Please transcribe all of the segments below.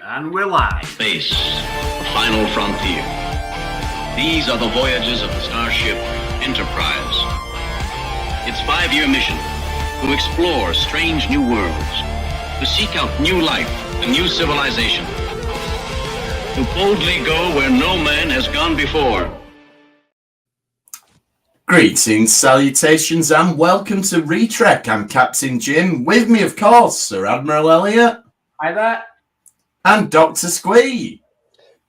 And we're live. Space, the final frontier. These are the voyages of the starship Enterprise. Its 5-year mission, to explore strange new worlds, to seek out new life and new civilization, to boldly go where no man has gone before. Greetings, salutations, and welcome to Retrek. I'm Captain Jim. With me, of course, Sir Admiral Elliot. Hi there. And Dr. Squee.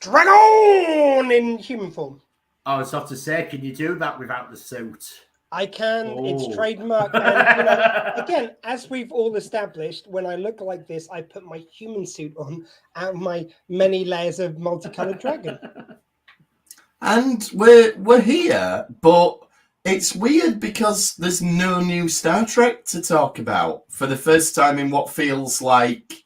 Dragon in human form. I was have to say, can you do that without the suit? I can. Oh. It's trademark. And, again, as we've all established, when I look like this, I put my human suit on out of my many layers of multicolored dragon. And we're here, but it's weird because there's no new Star Trek to talk about for the first time in what feels like...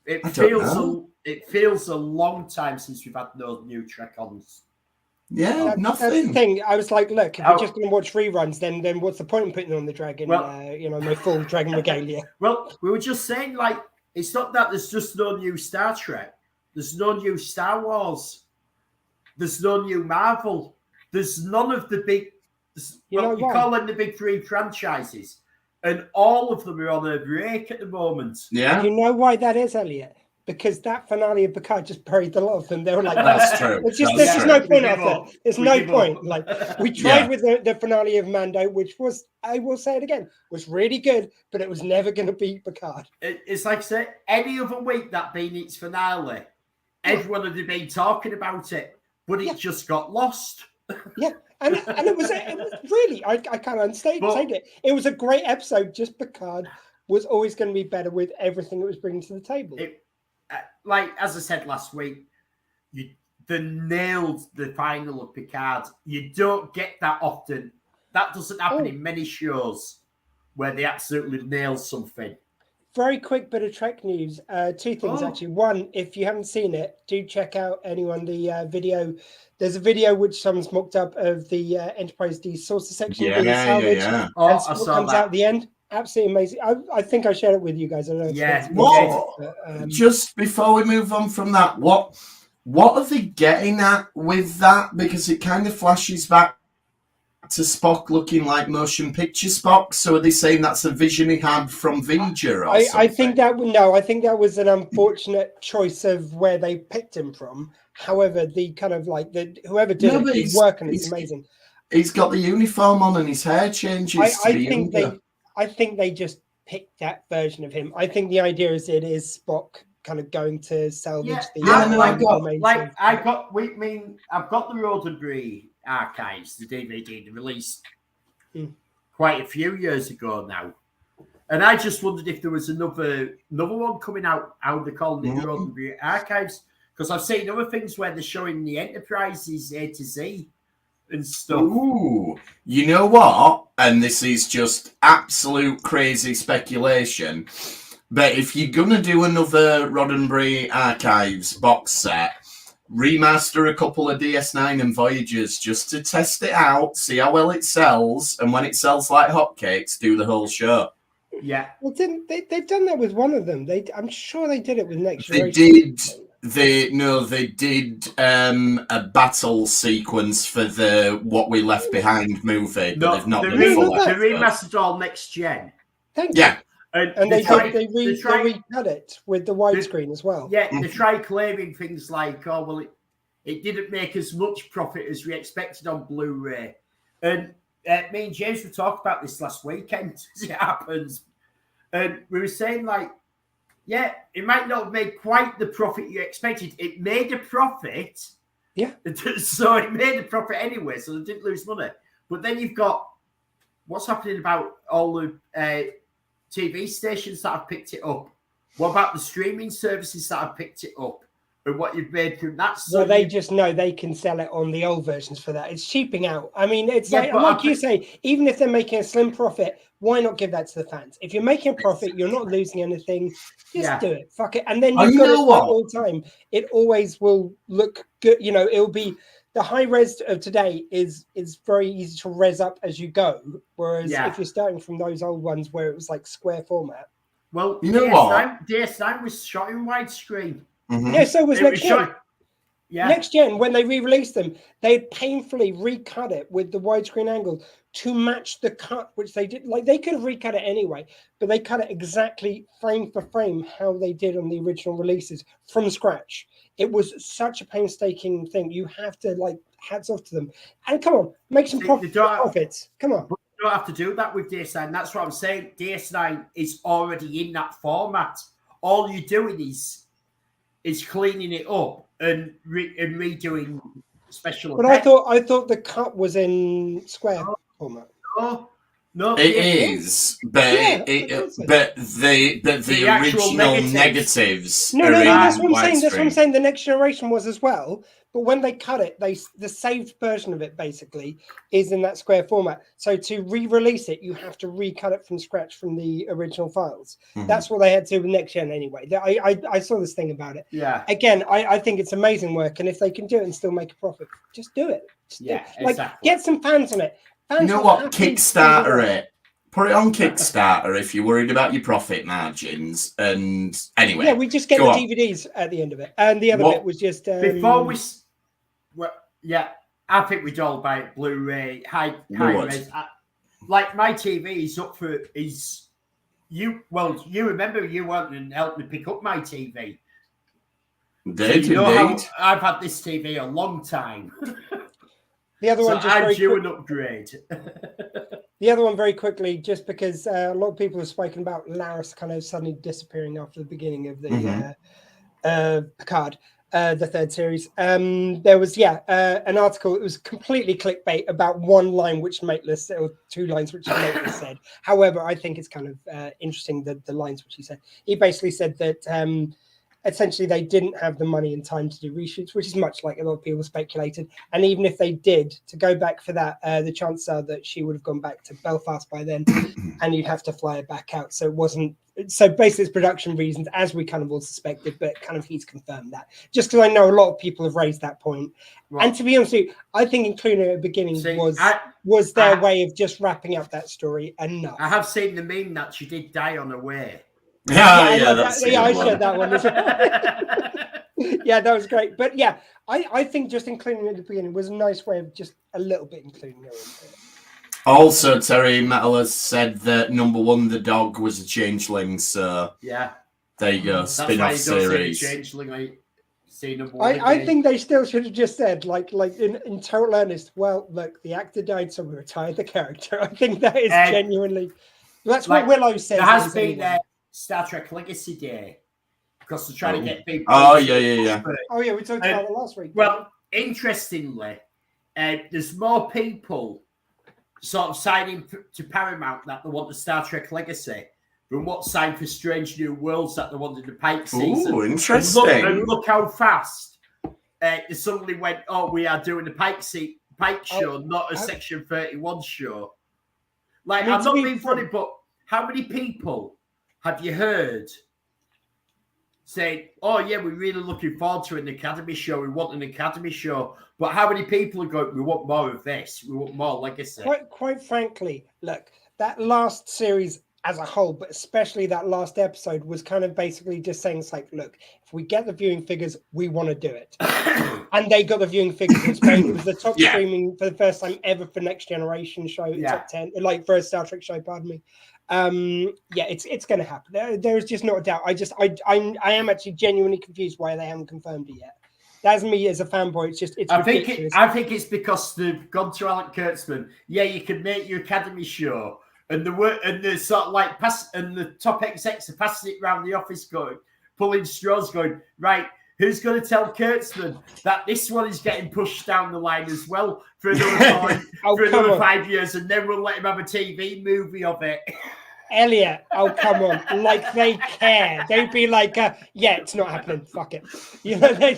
It feels a long time since we've had no new Trek-ons. Yeah, nothing. That's the thing. I was like, look, if we're just going to watch reruns, then what's the point in putting on the dragon, my full dragon regalia? Well, we were just saying, like, it's not that there's just no new Star Trek. There's no new Star Wars. There's no new Marvel. There's none of the big... you call them the big three franchises. And all of them are on a break at the moment. Yeah. You know why that is, Elliot? Because that finale of Picard just buried a lot of them. They were like, that's true. There's no point after. There's no point. Like, we tried with the finale of Mando, which was, I will say it again, was really good, but it was never going to beat Picard. It's like I said, any other week that being its finale, everyone would have been talking about it, but it just got lost. Yeah. And it was really, I can't understate it. It was a great episode. Just Picard was always going to be better with everything it was bringing to the table. Like, as I said last week, they nailed the final of Picard. You don't get that often. That doesn't happen in many shows where they absolutely nail something. Very quick bit of Trek news. Two things, actually. One, if you haven't seen it, do check out the video. There's a video which someone's mocked up of the Enterprise D saucer section being salvaged. Yeah. I saw what comes out at the end. Absolutely amazing. I think I shared it with you guys. I don't know. Just before we move on from that, what are they getting at with that? Because it kind of flashes back to Spock looking like motion picture Spock. So are they saying that's a vision he had from Voyager? I think that was an unfortunate choice of where they picked him from. However, the kind of like whoever did it did work, and it's amazing. He's got the uniform on and his hair changes. I think they just picked that version of him. I think the idea is it is Spock kind of going to salvage I've got the Roddenberry archives, the DVD, the release quite a few years ago now. And I just wondered if there was another one coming out, how they're calling it, the Roddenberry archives. Because I've seen other things where they're showing the Enterprises A to Z and stuff. Ooh, you know what? And this is just absolute crazy speculation. But if you're going to do another Roddenberry Archives box set, remaster a couple of DS9 and Voyagers just to test it out, see how well it sells, and when it sells like hotcakes, do the whole show. Yeah. Well, they've done that with one of them. I'm sure they did it with Next Generation. They did. They did a battle sequence for the What We Left Behind movie, but they've not done a full episode. They remastered all Next Gen. Thank you. And they recut it with the widescreen as well. Yeah, they tried claiming things like, it didn't make as much profit as we expected on Blu-ray. And me and James were talking about this last weekend as it happens. And we were saying, like, yeah, it might not have made quite the profit you expected. It made a profit. Yeah. So it made a profit anyway, so they didn't lose money. But then you've got what's happening about all the TV stations that have picked it up. What about the streaming services that have picked it up? And what you've made from that? So they just know they can sell it on the old versions for that. It's cheaping out. I mean, it's like you say, even if they're making a slim profit, why not give that to the fans? If you're making a profit, you're not losing anything. Just do it. Fuck it. And then you've got it all the time. It always will look good. You know, it'll be the high res of today is very easy to res up as you go. Whereas if you're starting from those old ones where it was like square format. Well, you know what? DS9 was shot in widescreen. Mhm. Yeah, so was It Next Gen. showing- Yeah. Next Gen, when they re-released them, they had painfully recut it with the widescreen angle to match the cut, which they did. Like, they could have recut it anyway, but they cut it exactly frame for frame how they did on the original releases from scratch. It was such a painstaking thing. You have to, like, hats off to them. And come on, make some profits. Come on. But you don't have to do that with DS9. That's what I'm saying. DS9 is already in that format. All you're doing is cleaning it up and redoing special. But I thought the cut was in square format. No, it is, but but the original negatives. No, that's what I'm saying. That's what I'm saying. The Next Generation was as well, but when they cut it, the saved version of it basically is in that square format. So to re-release it, you have to recut it from scratch from the original files. Mm-hmm. That's what they had to do with Next Gen anyway. I saw this thing about it. Yeah. Again, I think it's amazing work, and if they can do it and still make a profit, just do it. Exactly. Get some fans on it. You know what? Kickstarter it. Put it on Kickstarter if you're worried about your profit margins. And anyway, yeah, we just get the DVDs at the end of it, and the other bit was just before we. Well, yeah, I think we'd all buy it Blu-ray, high res. Like my TV is up for you. Well, you remember you went and helped me pick up my TV. Indeed. I've had this TV a long time. The other one, just I'm due an upgrade. The other one, very quickly, just because a lot of people have spoken about Laris kind of suddenly disappearing after the beginning of the Picard, the third series. There was, an article. It was completely clickbait about one line which Mateless, or two lines which Mateless said. However, I think it's kind of interesting the lines which he said. He basically said that essentially they didn't have the money and time to do reshoots, which is much like a lot of people speculated. And even if they did, to go back for that, the chances are that she would have gone back to Belfast by then, and you'd have to fly her back out. So it wasn't. So basically, it's production reasons, as we kind of all suspected, but kind of he's confirmed that. Just because I know a lot of people have raised that point. Right. And to be honest with you, I think including it at the beginning was their way of just wrapping up that story enough. I have seen the meme that she did die on her way. I shared that one as well. Yeah, that was great. But yeah, I think just including it at the beginning was a nice way of just a little bit including her into it. Also, Terry Metal has said that number one, the dog, was a changeling. So yeah, there you go. Spin-off series. Changeling, I think they still should have just said, like in total earnest. Well, look, the actor died, so we retired the character. I think that is genuinely. That's what Willow said. There has been Star Trek Legacy Day because they're trying to get people. Oh yeah. Oh yeah, we talked about it last week. Well, interestingly, there's more people sort of signing to Paramount that they want the Star Trek Legacy than what signed for Strange New Worlds that they wanted the Pike season. Oh, interesting. And look how fast they suddenly went, we are doing the Pike show, not a Section 31 show. Like, I'm not being funny, but how many people have you heard say, we're really looking forward to an Academy show. We want an Academy show. But how many people are going, we want more of this. We want more Legacy. Quite frankly, look, that last series as a whole, but especially that last episode, was kind of basically just saying, it's like, look, if we get the viewing figures, we want to do it. And they got the viewing figures in Spain. It was the top streaming for the first time ever for Next Generation show, top 10, like for a Star Trek show, pardon me. It's going to happen. There's just not a doubt. I am actually genuinely confused why they haven't confirmed it yet. That's me as a fanboy. I think it's because they've gone to Alan Kurtzman. Yeah, you can make your Academy show, and the sort of like and the top execs are passing it around the office, pulling straws, going, right, who's going to tell Kurtzman that this one is getting pushed down the line as well for another 5 years, and then we'll let him have a TV movie of it. Elliot, come on. Like, they care. They'd be like, it's not happening. Fuck it. You know, they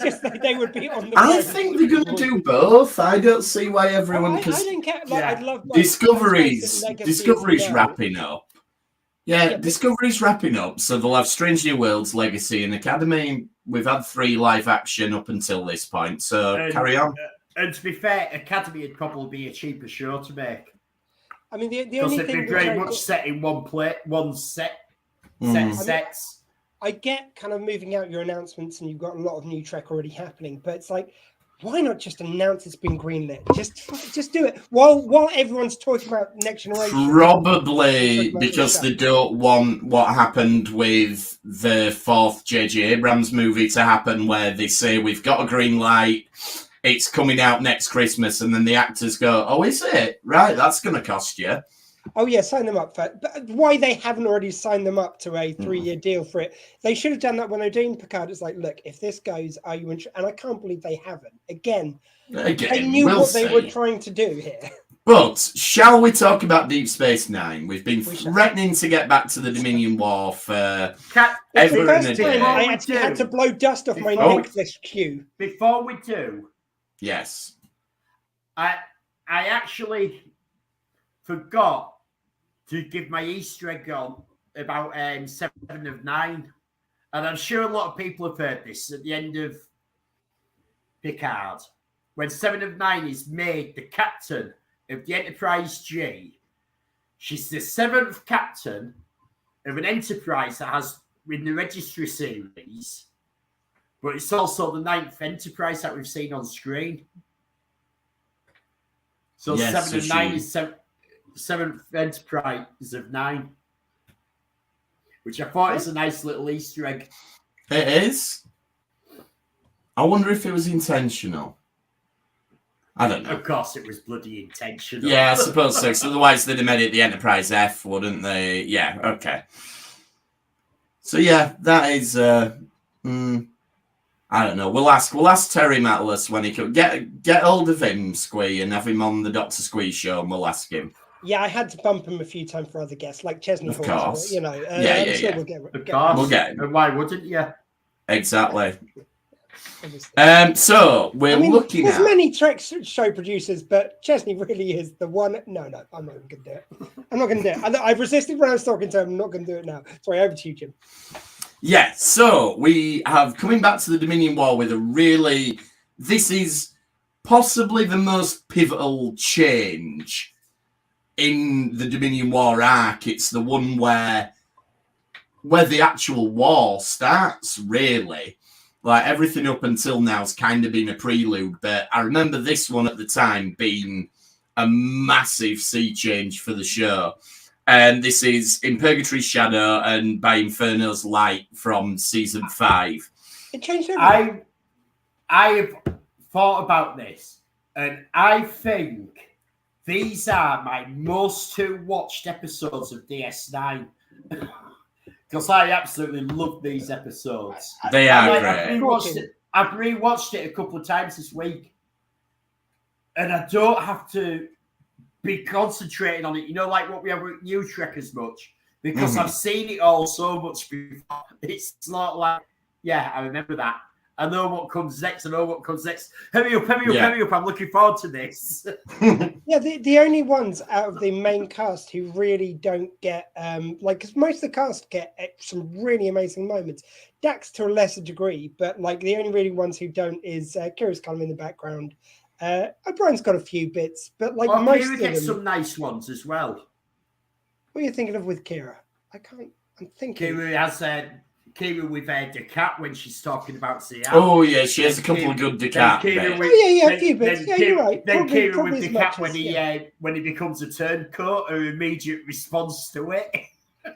would be on the I think they're going to do both. I don't see why everyone... I don't care. I'd love... Discovery's wrapping up. Yeah, Discovery's wrapping up. So they'll have Strange New Worlds, Legacy, and Academy. We've had 3 live action up until this point. So carry on. And to be fair, Academy would probably be a cheaper show to make. I mean, the only thing... Because they'd be very much set in one set sets. I get kind of moving out your announcements and you've got a lot of new Trek already happening, but it's like, why not just announce it's been greenlit? Just do it while everyone's talking about Next Generation. Probably because they don't want what happened with the 4th J.J. Abrams movie to happen, where they say we've got a green light, it's coming out next Christmas, and then the actors go, "Oh, is it? Right, that's going to cost you." Oh yeah, sign them up for it. But why they haven't already signed them up to a 3-year deal for it? They should have done that when they're doing Picard. It's like, look, if this goes, are you interested? And I can't believe they haven't. Again they knew what they were trying to do here. But shall we talk about Deep Space Nine? We've been threatening to get back to the Dominion War for ever and a day. I actually had to blow dust off my necklace queue. Before we do, yes, I actually forgot to give my Easter egg on about 7 of 9. And I'm sure a lot of people have heard this at the end of Picard. When 7 of 9 is made the captain of the Enterprise G, she's the 7th captain of an Enterprise that has in the Registry series, but it's also the 9th Enterprise that we've seen on screen. So yes, 7 of 9 is 7th Enterprise of 9, which I thought is a nice little Easter egg. It is. I wonder if it was intentional. I don't know. Of course it was bloody intentional. Yeah, I suppose so. So otherwise they'd have made it the Enterprise F, wouldn't they? Yeah, okay. So yeah, that is I don't know. We'll ask Terry Matalas when he could get hold of him, Squee, and have him on the Dr. Squee show, and we'll ask him. Yeah, I had to bump him a few times for other guests, like Chesney. Of course. You know, yeah. We'll get him. And why wouldn't you? Exactly. So we're looking there's at many Trek show producers, but Chesney really is the one. No, I'm not going to do it. I'm not going to do it. I've resisted when I was talking to him. I'm not going to do it now. Sorry, over to you, Jim. Yeah, so we have coming back to the Dominion War with this is possibly the most pivotal change in the Dominion War arc. It's the one where the actual war starts, really. Like, everything up until now has kind of been a prelude, but I remember this one at the time being a massive sea change for the show. And this is In Purgatory's Shadow and By Inferno's Light from season 5. It changed everything. I have thought about this, and I think these are my most watched episodes of DS9. Because I absolutely love these episodes. They are great. I've rewatched it a couple of times this week. And I don't have to be concentrating on it, like what we have with New Trek as much. Because I've seen it all so much before. It's not like, yeah, I remember that. I know what comes next. Hurry up. I'm looking forward to this. Yeah, the only ones out of the main cast who really don't get, because most of the cast get some really amazing moments. Dax to a lesser degree, but the only really ones who don't is Kira's kind of in the background. O'Brien's got a few bits, but most Kira of gets them, some nice ones as well. What are you thinking of with Kira? I'm thinking. Kira has Kira with Descartes when she's talking about Seattle. Oh, yeah, she has a couple of good Descartes bits. A few bits. Yeah, you're right. Then Kira with Descartes when he becomes a turncoat, her immediate response to it.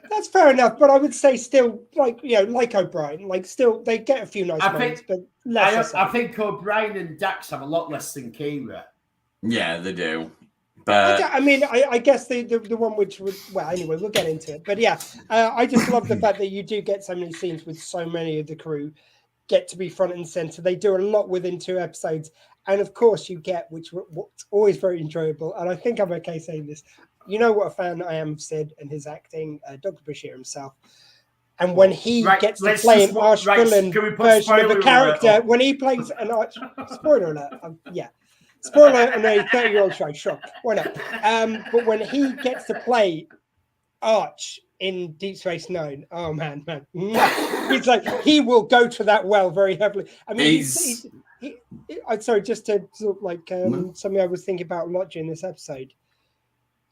That's fair enough, but I would say still, like O'Brien, still, they get a few nice moments, but less. I think O'Brien and Dax have a lot less than Kira. Yeah, they do. But I guess the one which would, anyway, we'll get into it. But yeah, I just love the fact that you do get so many scenes with so many of the crew get to be front and center. They do a lot within 2 episodes, and of course you get, what's always very enjoyable. And I think I'm okay saying this. You know what a fan I am of Sid and his acting, Dr. Bashir himself. And when he gets to play an Arch villain version of a character, when he plays an Arch, spoiler alert, spoiler on a 30-year-old show, sure, why not? But when he gets to play Arch in Deep Space Nine, oh man, it's like he will go to that well very heavily. I mean, sorry, just to sort of something I was thinking about a lot during this episode.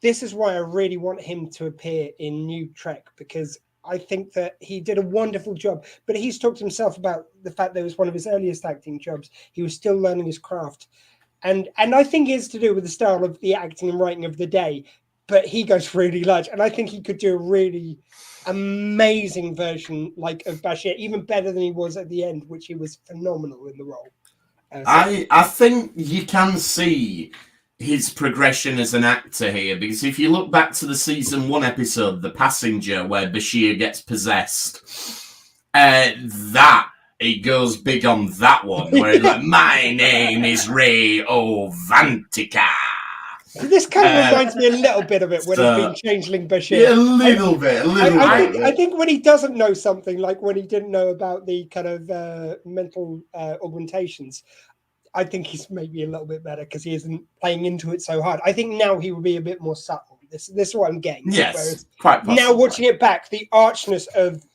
This is why I really want him to appear in New Trek, because I think that he did a wonderful job. But he's talked himself about the fact that it was one of his earliest acting jobs. He was still learning his craft. And I think it's to do with the style of the acting and writing of the day. But he goes really large. And I think he could do a really amazing version like of Bashir, even better than he was at the end, which he was phenomenal in the role. I think you can see his progression as an actor here, because if you look back to the season 1 episode, The Passenger, where Bashir gets possessed, that he goes big on that one, where he's like, my name is Ray Ovantica. This kind of reminds me a little bit of it when he's been changeling Bashir. Yeah, a little bit. I think when he doesn't know something, like when he didn't know about the kind of mental augmentations, I think he's maybe a little bit better because he isn't playing into it so hard. I think now he will be a bit more subtle. This is what I'm getting. Yes, whereas quite possibly. Now watching it back, the archness of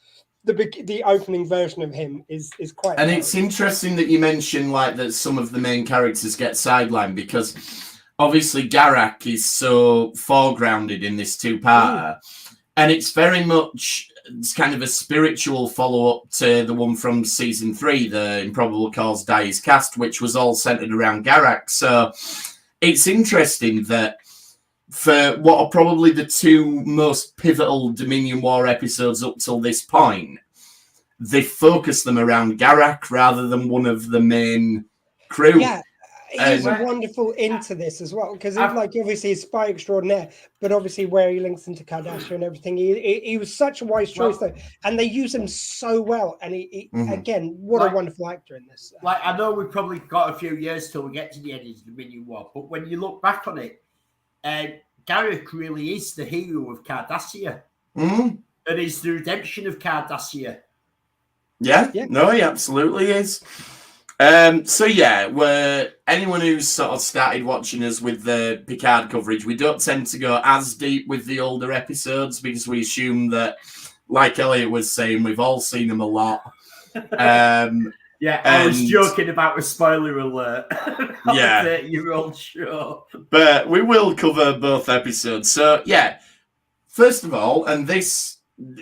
the opening version of him is quite. And it's interesting that you mentioned like that some of the main characters get sidelined, because obviously Garak is so foregrounded in this 2-parter, and it's very much kind of a spiritual follow-up to the one from season 3, the Improbable Cause Dies Cast, which was all centered around Garak. So it's interesting that for what are probably the 2 most pivotal Dominion War episodes up till this point, they focus them around Garak rather than one of the main crew. Yeah. He's wonderful into this as well, because like obviously he's spy extraordinaire, but obviously where he links into Kardashian and everything, he was such a wise choice though, and they use him so well. And he again, what a wonderful actor in this. Like I know we've probably got a few years till we get to the end of the Dominion War, but when you look back on it, Garak really is the hero of Cardassia, and it's the redemption of Cardassia. Yeah, no, he absolutely is. So yeah, anyone who's sort of started watching us with the Picard coverage, we don't tend to go as deep with the older episodes because we assume that, like Elliot was saying, we've all seen them a lot. Yeah, I was joking about a spoiler alert. Yeah, 30-year-old show. But we will cover both episodes. So yeah, first of all, and this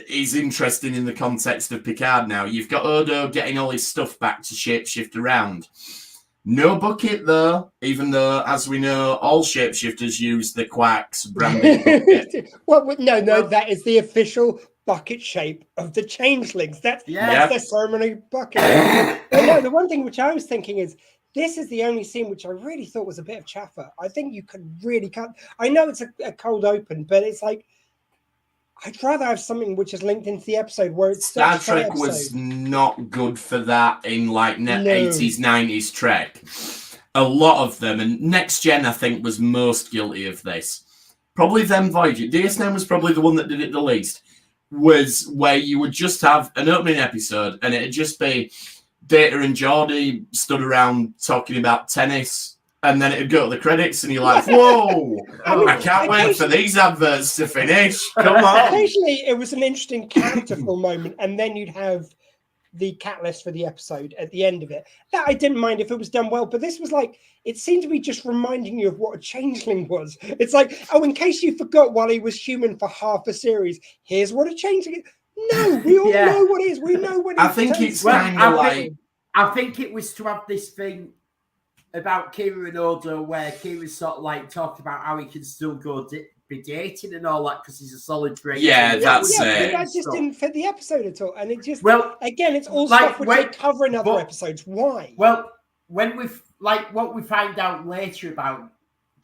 is interesting in the context of Picard now, you've got Odo getting all his stuff back to shapeshift around. No bucket though, even though, as we know, all shapeshifters use the Quark's branded bucket. Well, no, that is the official bucket shape of the changelings. That's their ceremony bucket. But no, the one thing which I was thinking is, this is the only scene which I really thought was a bit of chaffer. I think you could really cut. I know it's a cold open, but it's like, I'd rather have something which is linked into the episode where it's Star Trek was not good for that in like 80s, 90s Trek. A lot of them, and Next Gen, I think, was most guilty of this. Probably them Voyager. DS9 was probably the one that did it the least. Was where you would just have an opening episode and it'd just be Data and Geordi stood around talking about tennis. And then it'd go to the credits, and you're like, "Whoa! I can't wait for these adverts to finish." Come on. Occasionally, it was an interesting characterful moment, and then you'd have the catalyst for the episode at the end of it. That I didn't mind if it was done well, but this was like, it seemed to be just reminding you of what a changeling was. It's like, oh, in case you forgot while he was human for half a series, here's what a changeling is. No, we all know what it is. We know what it is. I think it's kind of like, I think it was to have this thing about Kira and Odo, where Kira's sort of like talked about how he can still go be dating and all that because he's a solid break. Yeah, that's it. That just didn't fit the episode at all, and it just again, it's all stuff which they cover in other episodes. Why? Well, when what we find out later about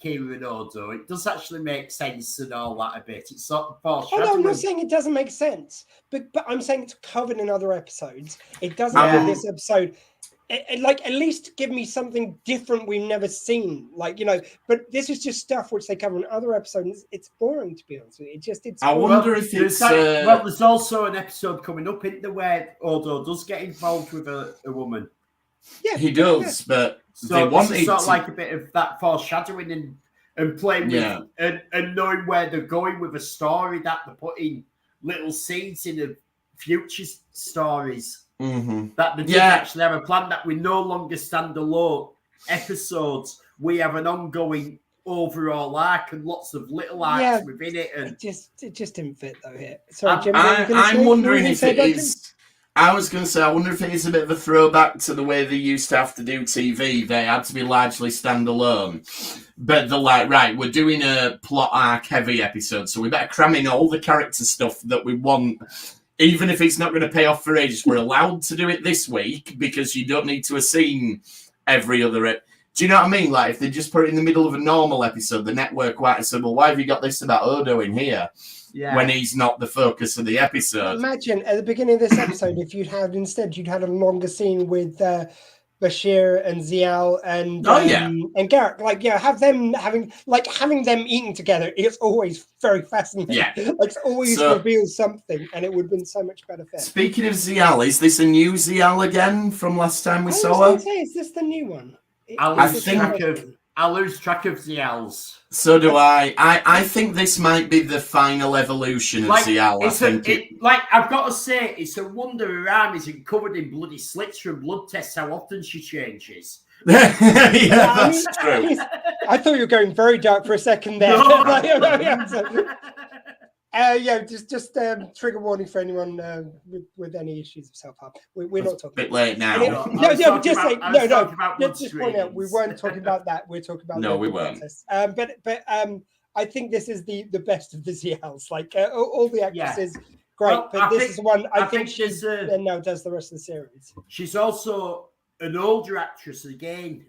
Kira and Odo, it does actually make sense and all that a bit. It's sort of foreshadowing. Oh no, I'm not saying it doesn't make sense, but I'm saying it's covered in other episodes. It doesn't in this episode. Like, at least give me something different we've never seen. Like, but this is just stuff which they cover in other episodes. It's boring, to be honest with you. I wonder if it's... there's also an episode coming up, isn't there, where Odo does get involved with a woman. Yeah, he does, but so they want it sort of like a bit of that foreshadowing and playing with and knowing where they're going with a story, that they're putting little seeds in the future stories. Mm-hmm. That they did actually have a plan, that we no longer stand alone episodes. We have an ongoing overall arc and lots of little arcs within it. And it just didn't fit though here. Sorry, Jim. I'm wondering if it is. I was going to say, I wonder if it is a bit of a throwback to the way they used to have to do TV. They had to be largely standalone. But they're like, right, we're doing a plot arc heavy episode, so we better cram in all the character stuff that we want. Even if it's not going to pay off for ages, we're allowed to do it this week because you don't need to have seen every other. Do you know what I mean? Like, if they just put it in the middle of a normal episode, the network might have said, well, why have you got this about Odo in here? Yeah. When he's not the focus of the episode. Imagine at the beginning of this episode, if you'd had a longer scene with Bashir and Zial and Garrick, like have them having them eating together. It's always very fascinating. Yeah, like it always reveals something, and it would have been so much better fit. Speaking of Zial, is this a new Zial again from last time we saw her? Is this the new one? I lose track of Zial's. So do I. I think this might be the final evolution of Zial. I've got to say, it's a wonder her arm isn't covered in bloody slits from blood tests. How often she changes. That's true. I thought you were going very dark for a second there. Just trigger warning for anyone with any issues of self-harm. We're not talking. A bit late now. Just point out we weren't talking about that. We're talking about we weren't. But I think this is the best of the ZLs. Like all the actresses, great. But this is one I think she's and now does the rest of the series. She's also an older actress again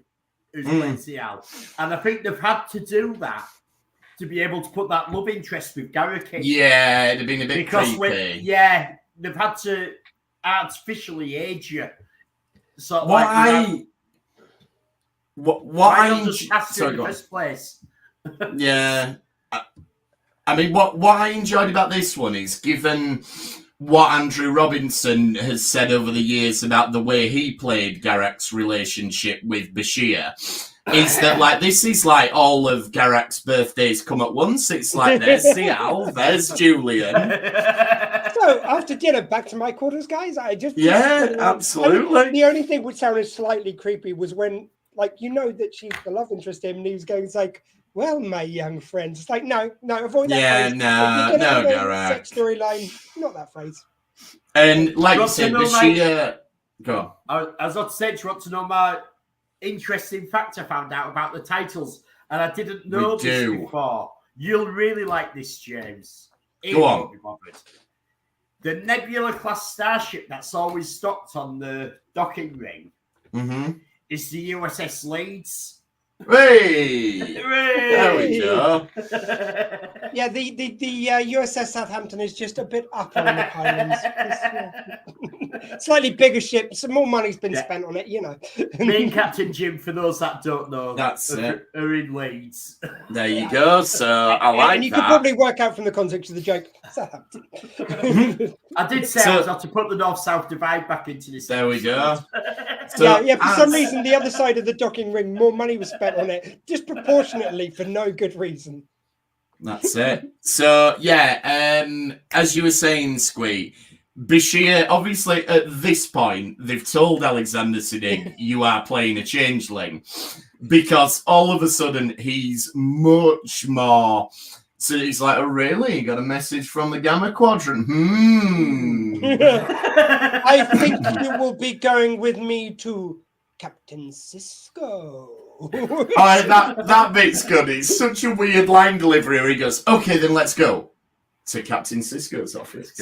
who's playing ZL, and I think they've had to do that to be able to put that love interest with Garrick in. Yeah, it'd have been a bit creepy. They've had to artificially age you. So what I in the first place. Yeah. I mean, what I enjoyed about this one is, given what Andrew Robinson has said over the years about the way he played Garrick's relationship with Bashir, is that like this is like all of Garrick's birthdays come at once. It's like there's Zial, there's Julian. So after dinner, back to my quarters, guys. Absolutely. I mean, the only thing which sounded slightly creepy was when, like, that she's the love interest in, and he was going, it's like, well, my young friends. It's like, no, avoid that phrase. No, Garrick. Sex storyline, not that phrase. And like you said, Bashir. Go on. I was about to say, do you want to know my interesting fact I found out about the titles, and I didn't know this before. You'll really like this, James. Go on. The Nebula class starship that's always stocked on the docking ring is the USS Leeds. Hey! There we go. Yeah, the USS Southampton is just a bit up on the Highlands. Slightly bigger ship, some more money's been spent on it, Me and Captain Jim, for those that don't know, that's it. Are in Leeds. There you go. So I like and you can probably work out from the context of the joke, Southampton. I did say I was have to put the North-South divide back into this. There we go. So, for some reason, the other side of the docking ring, more money was spent on it, disproportionately for no good reason. That's it. So, as you were saying, Squee, Bashir, obviously, at this point, they've told Alexander Siddig, you are playing a changeling, because all of a sudden, he's much more... So he's like, oh, really? You got a message from the Gamma Quadrant? I think you will be going with me to Captain Sisko. That bit's good. It's such a weird line delivery where he goes, okay, then let's go to Captain Sisko's office.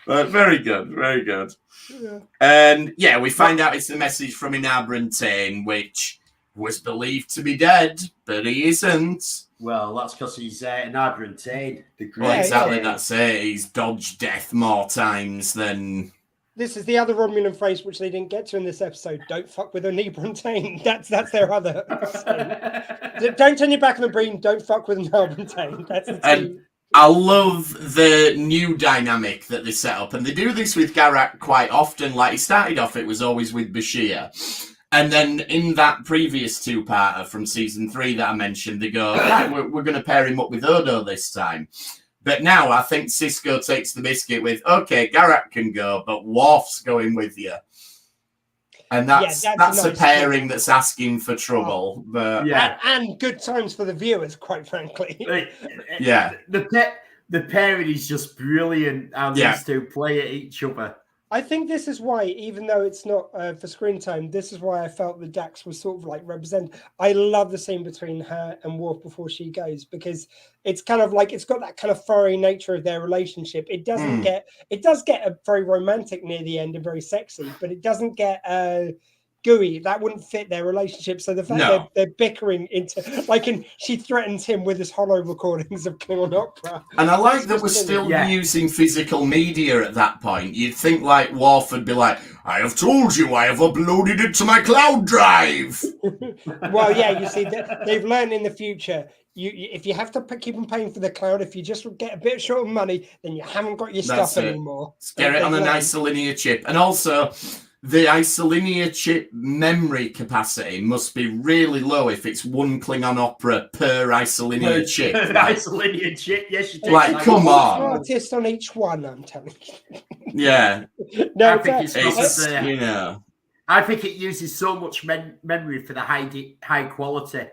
Very good, very good. Yeah. And we find out it's the message from Inabran Tain, which was believed to be dead, but he isn't. Well, that's because he's Inabran Tain. Well, exactly, that's it. He's dodged death more times than... This is the other Romulan phrase which they didn't get to in this episode. Don't fuck with Inabran Tain. That's their other saying. Don't turn your back on the Breen. Don't fuck with Inabran Tain. That's the team. I love the new dynamic that they set up. And they do this with Garrick quite often. Like, he started off, it was always with Bashir. And then in that previous two-parter from season 3 that I mentioned, they go, right, we're going to pair him up with Odo this time. But now I think Sisko takes the biscuit with, okay, Garrick can go, but Worf's going with you. And that's a nice pairing thing. that's asking for trouble. But and good times for the viewers, quite frankly. Yeah. The pairing is just brilliant how these two play at each other. I think this is why, even though it's not for screen time, this is why I felt that Dax was sort of like represented. I love the scene between her and Worf before she goes, because it's kind of like, it's got that kind of furry nature of their relationship. It doesn't it does get a very romantic near the end and very sexy, but it doesn't get gooey. That wouldn't fit their relationship. So the fact they're bickering into, like, and she threatens him with his hollow recordings of Klingon opera. And I like that we're still using physical media at that point. You'd think like Worf would be like, I have told you, I have uploaded it to my cloud drive. Well, yeah, you see, they've learned in the future, if you have to keep on paying for the cloud, if you just get a bit short of money, then you haven't got your stuff anymore. Get it on an isolinear chip. And also, the isolinear chip memory capacity must be really low if it's one Klingon opera per isolinear chip. Isolinear chip, yes. You like, come on. Artist on each one, I'm telling you. Yeah. No, I think it's you know. I think it uses so much memory for the high quality.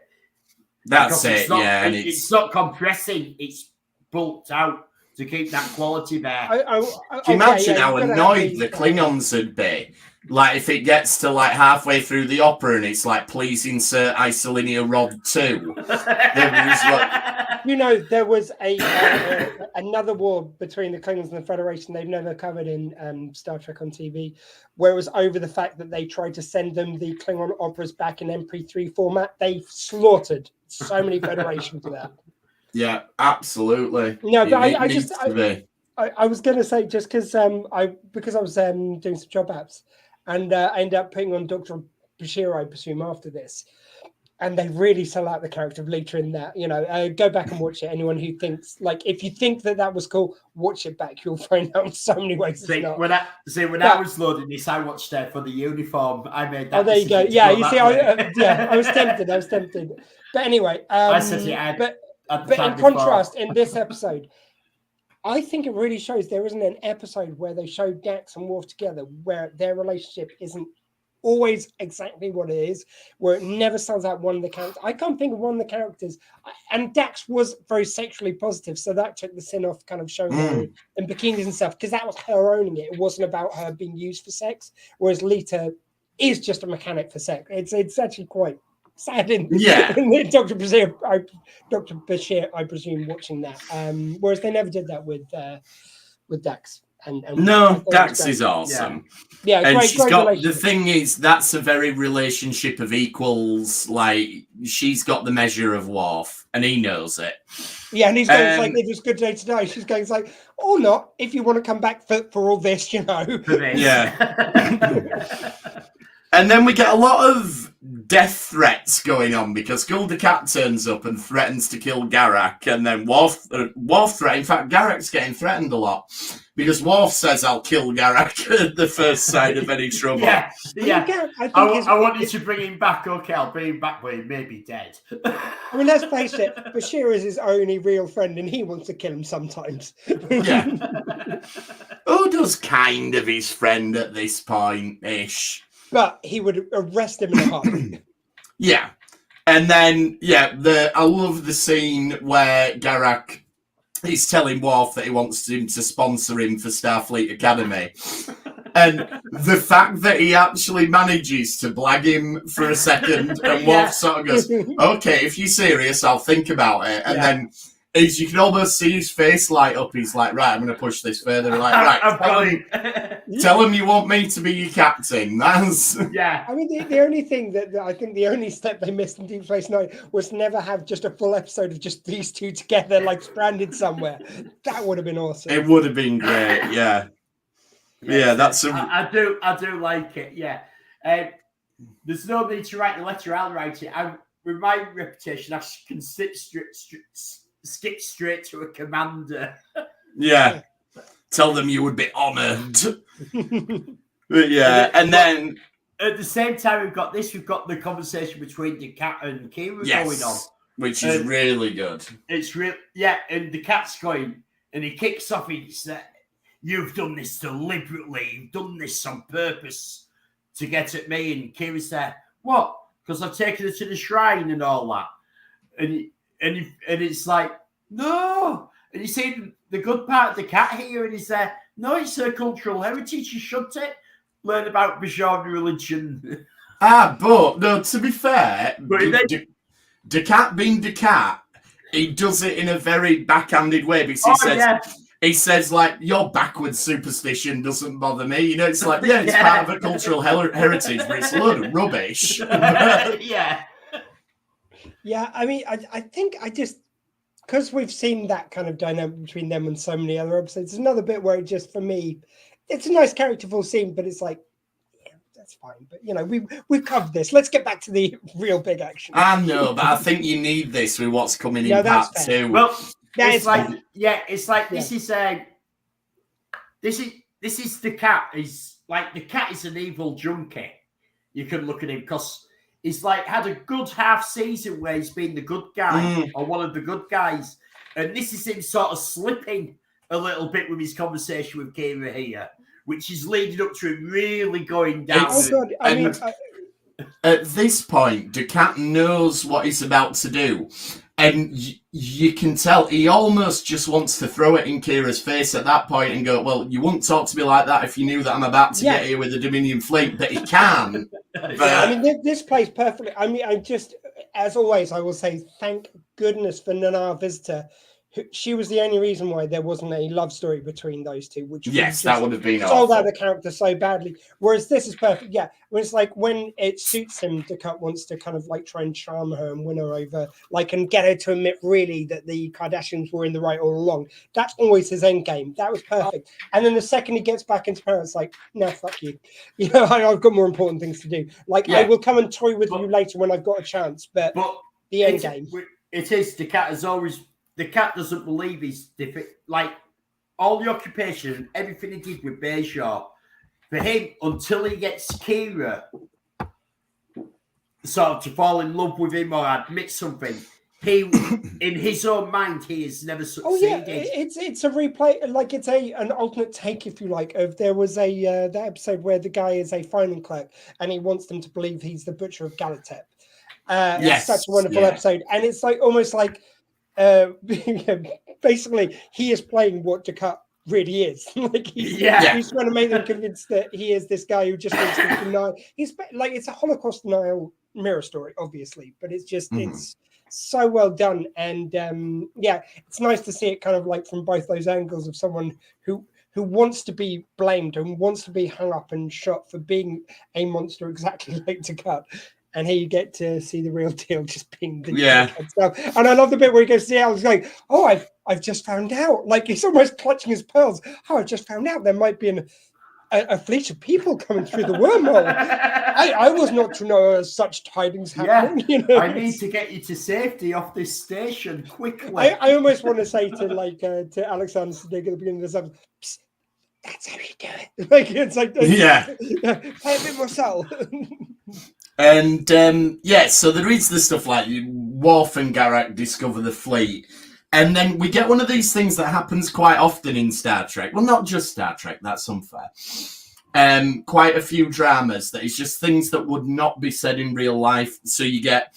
That's it, and it's not compressing; it's bulked out to keep that quality there. Can you imagine how annoyed the Klingons would be? Like if it gets to like halfway through the opera and it's like, please insert isolinear rod 2. You know, there was another war between the Klingons and the Federation they've never covered in Star Trek on TV, where it was over the fact that they tried to send them the Klingon operas back in MP3 format. They slaughtered so many Federation for that. Yeah, absolutely. No, but I was going to say, just because I was doing some job apps, and I ended up putting on Dr. Bashir, I presume, after this. And they really sell out the character of Lita in that. You know, go back and watch it. Anyone who thinks, like, if you think that was cool, watch it back. You'll find out in so many ways. When I was loading this, I watched for the uniform. I made that. Oh, there you go. Yeah, you see, I was tempted. But anyway, I said but in contrast, in this episode, I think it really shows there isn't an episode where they show Dax and Worf together where their relationship isn't always exactly what it is, where it never stands out one of the characters. I can't think of one of the characters. And Dax was very sexually positive, so that took the sin off kind of showing her in bikinis and stuff, because that was her owning it. It wasn't about her being used for sex, whereas Lita is just a mechanic for sex. It's actually quite sad in Dr. Bashir, I presume, watching that. Whereas they never did that with Dax. And no, Dax is awesome. Yeah, and great, she's got relationship. The thing is, that's a very relationship of equals. Like she's got the measure of Worf, and he knows it. Yeah, and he's going like, "If it's a good day today," she's going like, "Or not, if you want to come back for all this, you know." For this. Yeah. And then we get a lot of death threats going on because Gul Dukat turns up and threatens to kill Garak, and then Worf threat. In fact, Garak's getting threatened a lot because Worf says, "I'll kill Garak" at the first sign of any trouble. Yeah. I want you to bring him back. Okay, I'll bring him back, but he may be dead. I mean, let's face it, Bashir is his only real friend, and he wants to kill him sometimes. Yeah. Odo's kind of his friend at this point-ish. But he would arrest him in a heartbeat. Yeah. And then, I love the scene where Garak is telling Worf that he wants him to sponsor him for Starfleet Academy. And the fact that he actually manages to blag him for a second, and Worf sort of goes, "Okay, if you're serious, I'll think about it." And then you can almost see his face light up. He's like, "Right, I'm going to push this further." Like, right, tell him you want me to be your captain. That's I mean, the only thing that I think the only step they missed in Deep Space Nine was to never have just a full episode of just these two together, like stranded somewhere. That would have been awesome. It would have been great. Yeah. Yeah, that's I do like it. Yeah. There's no need to write the letter. I'll write it. With my reputation, I can skip straight to a commander. Yeah. Tell them you would be honoured. And then at the same time we've got the conversation between Dukat and Kira going on. Which is really good. It's real, and Dukat's going, and he kicks off, he said, "You've done this deliberately, you've done this on purpose." to get at me. And Kira's there, what? Because I've taken her to the shrine and all that. And it's like, no. And you see the good part of the cat here, and he's there, no, it's her cultural heritage. You should learn about Bajoran religion. But no, to be fair, the cat being the cat, he does it in a very backhanded way because he says like, your backwards superstition doesn't bother me. You know, it's like, it's part of a cultural heritage, but it's a load of rubbish. Yeah. Yeah, I mean, I think because we've seen that kind of dynamic between them and so many other episodes, there's another bit where it just, for me, it's a nice characterful scene, but it's like, yeah, that's fine. But, you know, we've covered this. Let's get back to the real big action. I know, but I think you need this with what's coming in part 2. Well, it's like this is the cat. Is like the cat is an evil junkie. You can look at him because he's like had a good half season where he's been the good guy or one of the good guys, and this is him sort of slipping a little bit with his conversation with Kira here, which is leading up to him really going down. At this point, the cat knows what he's about to do. And you can tell he almost just wants to throw it in Kira's face at that point and go, well, you wouldn't talk to me like that if you knew that I'm about to get here with the Dominion fleet. But he can. I mean, this plays perfectly. I mean, I just, as always, I will say thank goodness for Nana Visitor. She was the only reason why there wasn't a love story between those two, which that would have been sold out the character so badly. Whereas this is perfect. Yeah, when it's like when it suits him, Descartes wants to kind of like try and charm her and win her over, like, and get her to admit really that the Kardashians were in the right all along. That's always his end game. That was perfect. And then the second he gets back into power, it's like, no, fuck you. You know, I've got more important things to do. Like, I will come and toy with you later when I've got a chance. But the end game. It is. Descartes has always. The cat doesn't believe he's different. Like, all the occupation, everything he did with Voyager, for him, until he gets Kira sort of to fall in love with him or admit something, he, in his own mind, he has never succeeded. Oh, yeah, it's a replay, like it's an alternate take, if you like, of there was that episode where the guy is a filing clerk and he wants them to believe he's the butcher of Galatep. It's such a wonderful episode. And it's like almost like, basically he is playing what Descartes really is. Like he's trying to make them convinced that he is this guy who just wants to deny. He's like, it's a Holocaust denial mirror story, obviously, but it's just it's so well done. And it's nice to see it kind of like from both those angles of someone who wants to be blamed and wants to be hung up and shot for being a monster exactly like Descartes. And here you get to see the real deal, just being the stuff. And I love the bit where he goes to the Alex going, "Oh, I've just found out." Like he's almost clutching his pearls. "Oh, I just found out there might be a fleet of people coming through the wormhole. I was not to know such tidings happening." You know? I need to get you to safety off this station quickly. I almost want to say to Alexander Siddig at the beginning of this episode, "Psst, that's how you do it." Like it's like play a bit more subtle. And so there is the stuff like Worf and Garak discover the fleet. And then we get one of these things that happens quite often in Star Trek. Well, not just Star Trek, that's unfair. Quite a few dramas that is just things that would not be said in real life. So you get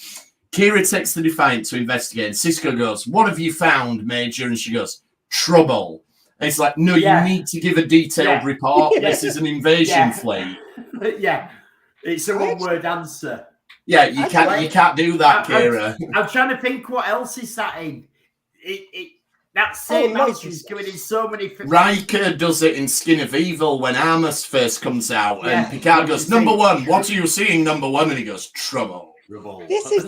Kira takes the Defiant to investigate. And Sisko goes, "What have you found, Major?" And she goes, "Trouble." And it's like, no, you need to give a detailed report. This is an invasion fleet. It's a one-word answer. Yeah, you can't do that, Kira. I'm trying to think what else is that in. That same answer is given in so many. Riker does it in Skin of Evil when Amos first comes out, and Picard goes, "Number one, what are you seeing, number one?" And he goes, "Trouble." This is,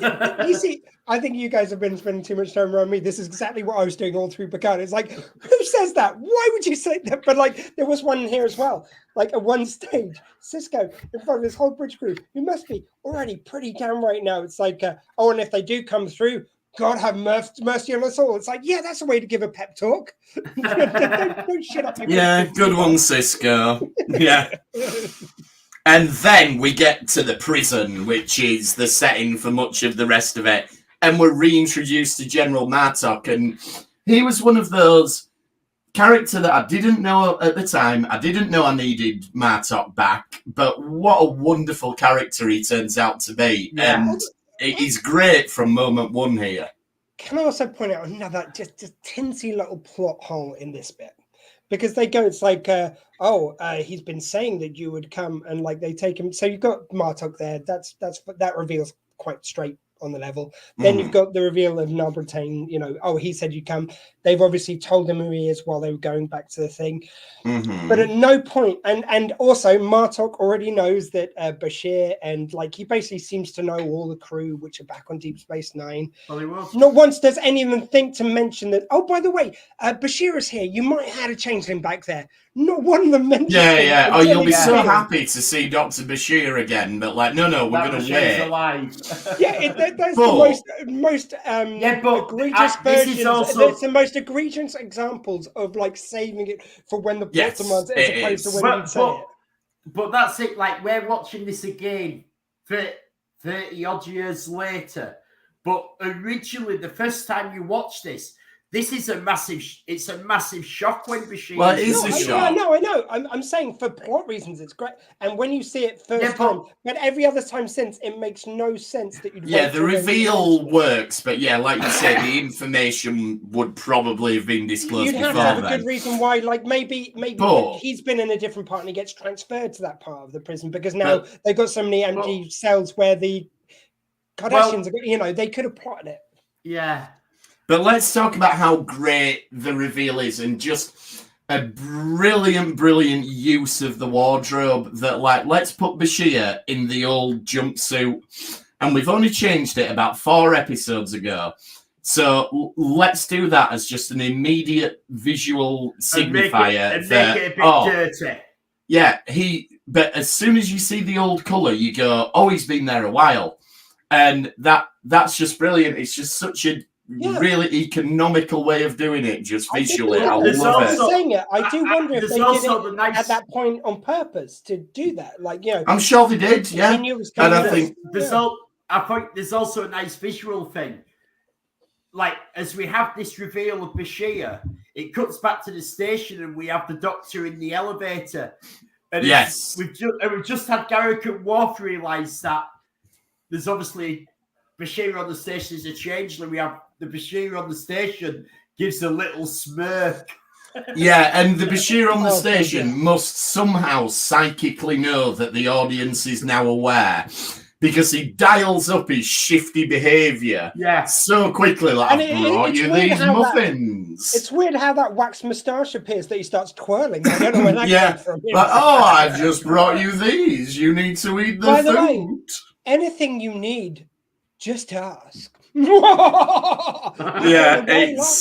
you see, I think you guys have been spending too much time around me. This is exactly what I was doing all through Picard. It's like, who says that? Why would you say that? But like, there was one here as well. Like at one stage, Sisko in front of this whole bridge crew, who must be already pretty down right now. It's like, oh, and if they do come through, God have mercy on us all. It's like, yeah, that's a way to give a pep talk. don't shut up. Good one, Sisko. Yeah. And then we get to the prison, which is the setting for much of the rest of it. And we're reintroduced to General Martok. And he was one of those character that I didn't know at the time. I didn't know I needed Martok back, but what a wonderful character he turns out to be. Yeah. And he's great from moment one here. Can I also point out another just tinsy little plot hole in this bit? Because they go, it's like, he's been saying that you would come, and like they take him. So you've got Martok there. That reveals quite straight on the level. Then you've got the reveal of Nalbritane, he said you'd come. They've obviously told him who he is while they were going back to the thing. But at no point, and also Martok already knows that Bashir, and like he basically seems to know all the crew which are back on Deep Space Nine. Well, he will. Not once does any of them think to mention that, oh, by the way, Bashir is here. You might have had a changeling back there. Not one of them mentions it. Yeah. Oh, you'll be so happy to see Dr. Bashir again, but like, no, we're going to wait. Alive. That's the most egregious versions. Also... It's the most egregious examples of like saving it for when the plot demands it, as opposed to when you say it. But that's it. Like, we're watching this again 30 odd years later. But originally, the first time you watch this is a massive shock when Bashir. Well, it is a shock. I know. I'm saying for plot reasons, it's great. And when you see it first time, but every other time since, it makes no sense that you'd. Yeah, the reveal works, but yeah, like you said, the information would probably have been disclosed before. You'd have to have a good reason why, like maybe he's been in a different part and he gets transferred to that part of the prison because now they've got so many empty cells where the Kardashians are. They could have plotted it. Yeah. But let's talk about how great the reveal is and just a brilliant use of the wardrobe that, like, let's put Bashir in the old jumpsuit, and we've only changed it about 4 episodes ago. So let's do that as just an immediate visual signifier. And make it a bit dirty. Yeah, but as soon as you see the old colour, you go, oh, he's been there a while. And that's just brilliant. It's just such a really economical way of doing it, just visually. I love it. I do wonder if they did it at that point on purpose to do that. Like, I'm sure they did. Yeah, and I think there's also a nice visual thing. Like, as we have this reveal of Bashir, it cuts back to the station, and we have the Doctor in the elevator. And we've just had Garrick and Worf realise that there's obviously Bashir on the station is a changeling. We have the Bashir on the station gives a little smirk. Yeah, and the Bashir on the station must somehow psychically know that the audience is now aware because he dials up his shifty behaviour so quickly. Like, I've brought you these muffins. It's weird how that wax moustache appears that he starts twirling. I don't know where that came from. But, I've just brought you these. You need to eat the food. Way, anything you need, just ask. It's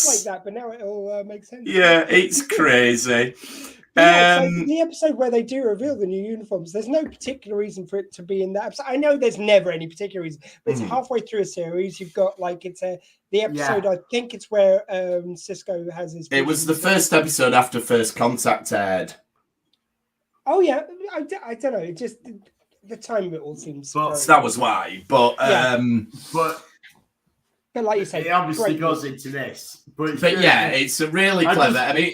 like that, but now it all makes sense. Yeah, it's crazy. So the episode where they do reveal the new uniforms, there's no particular reason for it to be in that episode. I know there's never any particular reason, but it's halfway through a series. You've got the episode. I think it's where Cisco has his. It was the first episode after First Contact aired. Oh yeah, I don't know. It just the time of it all seems. That was why, but like you say, it obviously goes into this. But it's a really clever. I mean,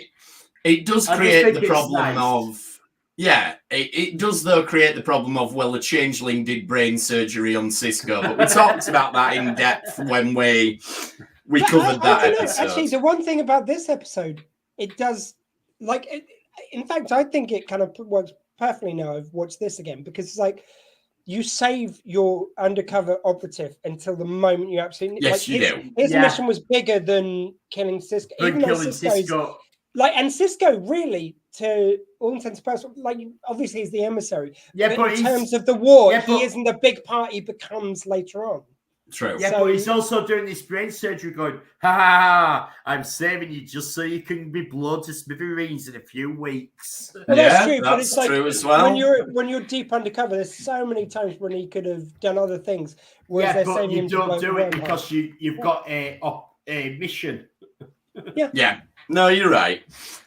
it does create the problem of. Yeah, it does though create the problem of, well, the changeling did brain surgery on Cisco, but we talked about that in depth when we covered that episode. Actually, the one thing about this episode, it does in fact, I think it kind of works perfectly now. I've watched this again because it's like. You save your undercover operative until the moment you absolutely... Yes, you do. His mission was bigger than killing Cisco. Even though Cisco... and Cisco, really, to all intents and purposes, obviously he's the emissary. Yeah, but in terms of the war, he isn't the big part he becomes later on. True. Yeah, but he's also doing this brain surgery going, ha, I'm saving you just so you can be blown to smithereens in a few weeks. Well, that's true, but it's true as well. When you're deep undercover, there's so many times when he could have done other things. But you don't do it because you've got a mission. Yeah. No, you're right.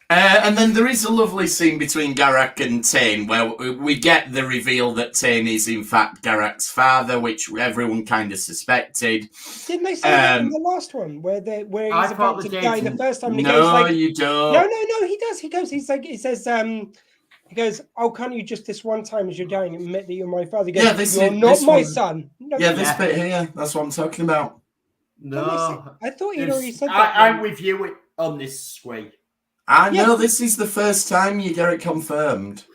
And then there is a lovely scene between Garak and Tane where we get the reveal that Tane is in fact Garak's father, which everyone kind of suspected. Didn't they say that in the last one where he's about to die the first time? No, you don't. No, he does. He goes. He goes, oh, can't you just this one time as you're dying admit that you're my father? He goes, you're not my son. No, this bit here. That's what I'm talking about. No. I thought you'd already said that. I'm with you on this, Squee. I know this is the first time you get it confirmed.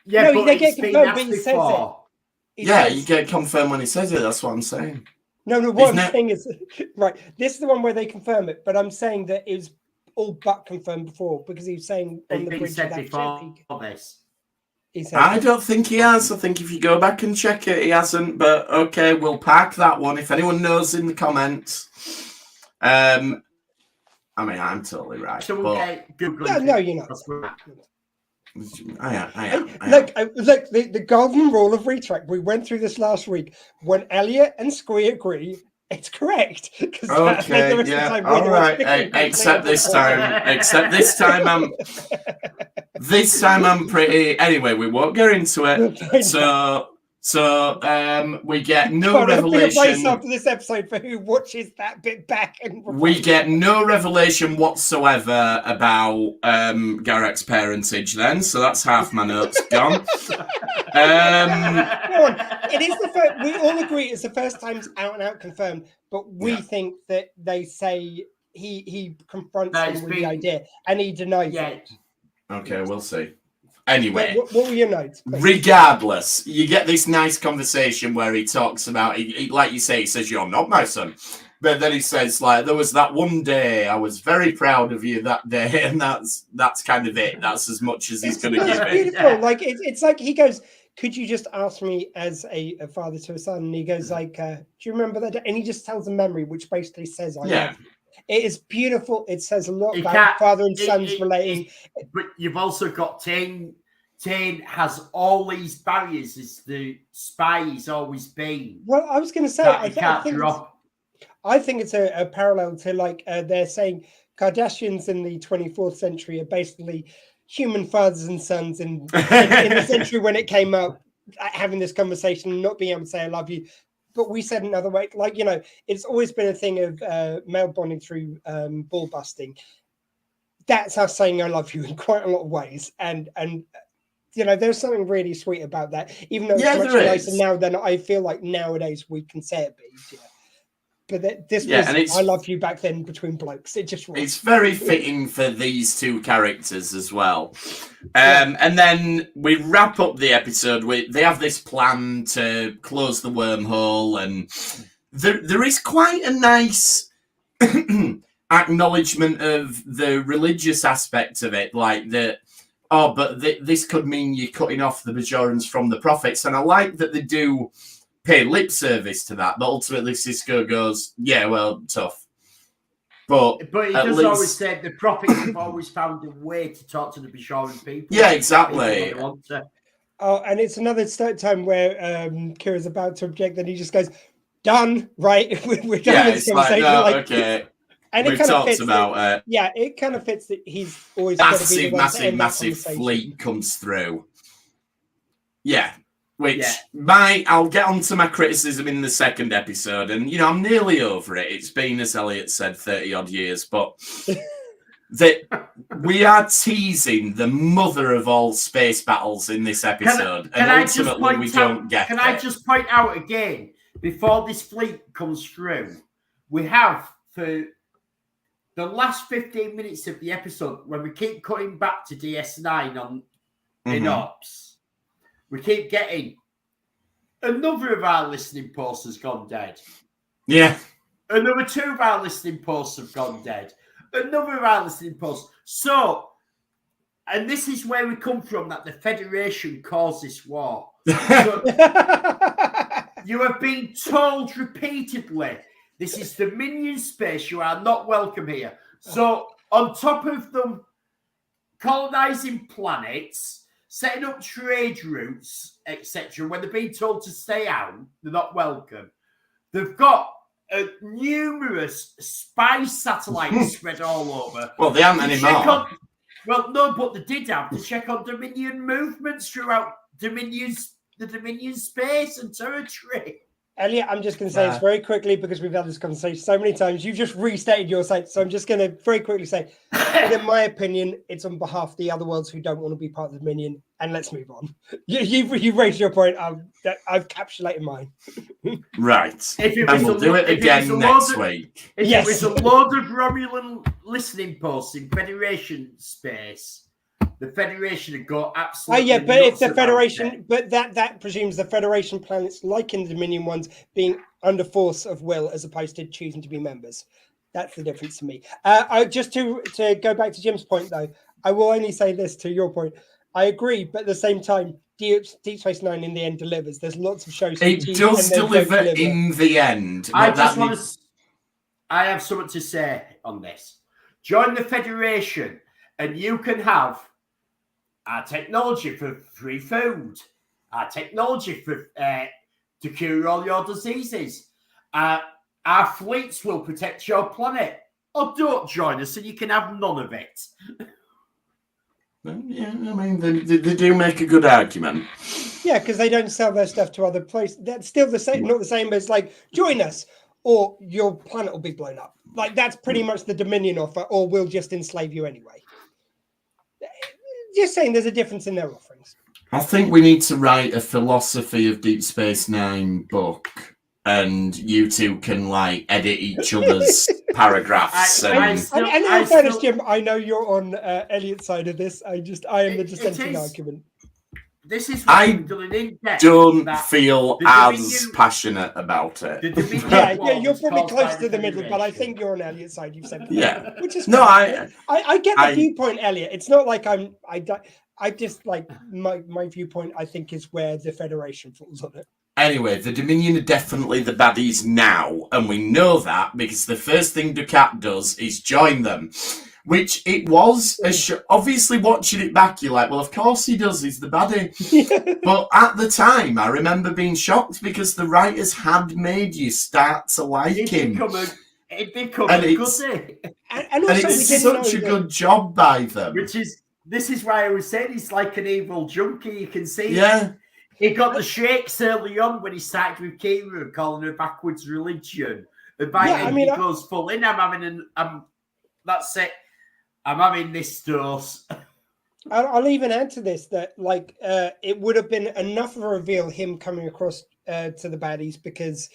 Yeah, no, but they get confirmed, but he says it. You get confirmed when he says it. That's what I'm saying. No, what I'm saying is, right, this is the one where they confirm it, but I'm saying that it was all but confirmed before because he was saying on the bridge that I don't think he has. I think if you go back and check it, he hasn't. But okay, we'll park that one. If anyone knows in the comments. I mean, I'm totally right. So we'll Google. No, you're not. I am. Look, the golden rule of retract. We went through this last week. When Elliot and Squee agree, it's correct. Okay, yeah, all right. Except this time. I'm pretty. Anyway, we won't get into it. So we get no revelation after this episode for who watches that bit back, and we get no revelation whatsoever about Garak's parentage. Then, so that's half my notes gone. It is the first. We all agree it's the first time it's out and out confirmed, but we think that they say he confronts him with the idea and he denies it. Okay, we'll see. Anyway, what were your notes? Regardless, you get this nice conversation where he talks about, like you say, he says, you're not my son. But then he says, like, there was that one day, I was very proud of you that day. And that's kind of it. That's as much as he's going to give it. It's beautiful. Like, it's like he goes, could you just ask me as a father to a son? And he goes like, do you remember that day? And he just tells a memory, which basically says, I love you. It is beautiful. It says a lot about father and sons relating. But you've also got Tane. Tane has all these barriers as the spy he's always been. Well, I was going to say, I think it's a parallel to like they're saying Kardashians in the 24th century are basically human fathers and sons in the century when it came up, having this conversation and not being able to say I love you. But we said another way, like, you know, it's always been a thing of male bonding through ball busting. That's us saying I love you in quite a lot of ways. And you know, there's something really sweet about that, even though it's much nicer now than I feel like nowadays we can say it a bit easier. But this was I love you back then between blokes. It just was. It's very fitting for these two characters as well. And then we wrap up the episode with they have this plan to close the wormhole, and there is quite a nice acknowledgement of the religious aspect of it, like that. Oh, but this could mean you're cutting off the Bajorans from the prophets. And I like that they do pay lip service to that. But ultimately, Sisko goes, yeah, well, tough. But he does always say the prophets have always found a way to talk to the Bajoran people. Yeah, exactly. Oh, and it's another time where Kira's about to object. Then he just goes, done, right? We're done with this conversation. Like, no, okay. And we've talked about it. Yeah, it kind of fits that he's always massive fleet comes through. Yeah, I'll get onto my criticism in the second episode, and you know I'm nearly over it. It's been, as Elliot said, 30 odd years, but we are teasing the mother of all space battles in this episode, and ultimately we don't get. Can I just point out again before this fleet comes through, we have for the last 15 minutes of the episode, when we keep cutting back to DS9 on in Ops, we keep getting another of our listening posts has gone dead. Yeah. Another two of our listening posts have gone dead. Another of our listening posts. So, and this is where we come from, that the Federation caused this war. So, you have been told repeatedly, this is Dominion space. You are not welcome here. So, on top of them colonizing planets, setting up trade routes, etc., when they're being told to stay out, they're not welcome. They've got numerous spy satellites spread all over. Well, they haven't anymore. Well, no, but they did have to check on Dominion movements throughout the Dominion space and territory. Elliot, I'm just going to say this very quickly because we've had this conversation so many times. You've just restated your side, so I'm just going to very quickly say, in my opinion, it's on behalf of the other worlds who don't want to be part of the Dominion. And let's move on. You've raised your point. I've capsulated mine. Right. And we'll do it again next week. If it was a load of Romulan listening posts in Federation space, the Federation would go absolutely. Yeah, but if the Federation, but that presumes the Federation planets, like in the Dominion ones, being under force of will as opposed to choosing to be members. That's the difference to me. Just to go back to Jim's point, though, I will only say this to your point. I agree, but at the same time, Deep Space Nine in the end delivers. There's lots of shows. It does deliver in the end. I have something to say on this. Join the Federation, and you can have our technology for free food, our technology for to cure all your diseases. Our fleets will protect your planet. Or don't join us, and you can have none of it. Yeah, I mean, they do make a good argument. Yeah, because they don't sell their stuff to other places. That's still the same, not the same as like, join us, or your planet will be blown up. Like, that's pretty much the Dominion offer, or we'll just enslave you anyway. Just saying there's a difference in their offerings. I think we need to write a philosophy of Deep Space Nine book, and you two can like edit each other's paragraphs. And in fairness, Jim, I know you're on Elliot's side of this. I am the dissenting argument. This is I don't feel as passionate about it. Yeah, you're probably close to the middle, but I think you're on Elliot's side. You've said that. Yeah, which is no, I get the viewpoint, Elliot. It's not like I just like my viewpoint. I think is where the Federation falls on it. Anyway, the Dominion are definitely the baddies now, and we know that because the first thing Ducat does is join them. Which it was, obviously watching it back, you're like, well, of course he does, he's the baddie. But at the time, I remember being shocked because the writers had made you start to like him. It become a goodie. And it's such a good job by them. This is why I was saying he's like an evil junkie. You can see he got the shakes early on when he started with Kira and calling her backwards religion. And by then he goes full in, that's it. I'm having this dose. I'll even add to this that, like, it would have been enough of a reveal him coming across to the baddies because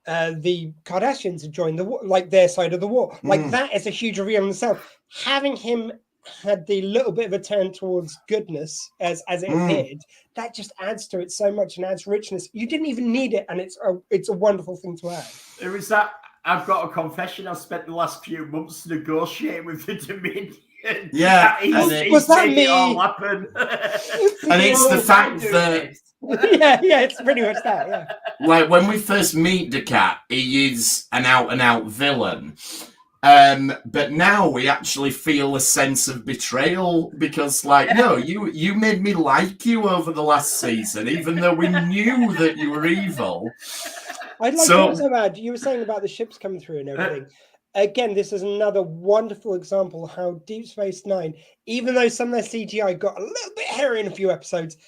the Kardashians had joined their side of the war. Like, that is a huge reveal in itself. Having him had the little bit of a turn towards goodness as it appeared, that just adds to it so much and adds richness. You didn't even need it, and it's a wonderful thing to add. It was that. I've got a confession. I've spent the last few months negotiating with the Dominion. Yeah, was that me? It all happen. And it's the fact that yeah, it's pretty much that. Yeah, like when we first meet Ducat, he is an out-and-out villain. But now we actually feel a sense of betrayal because, like, no, you made me like you over the last season, even though we knew that you were evil. I'd like to also add, you were saying about the ships coming through and everything. Again, this is another wonderful example of how Deep Space Nine, even though some of their CGI got a little bit hairy in a few episodes,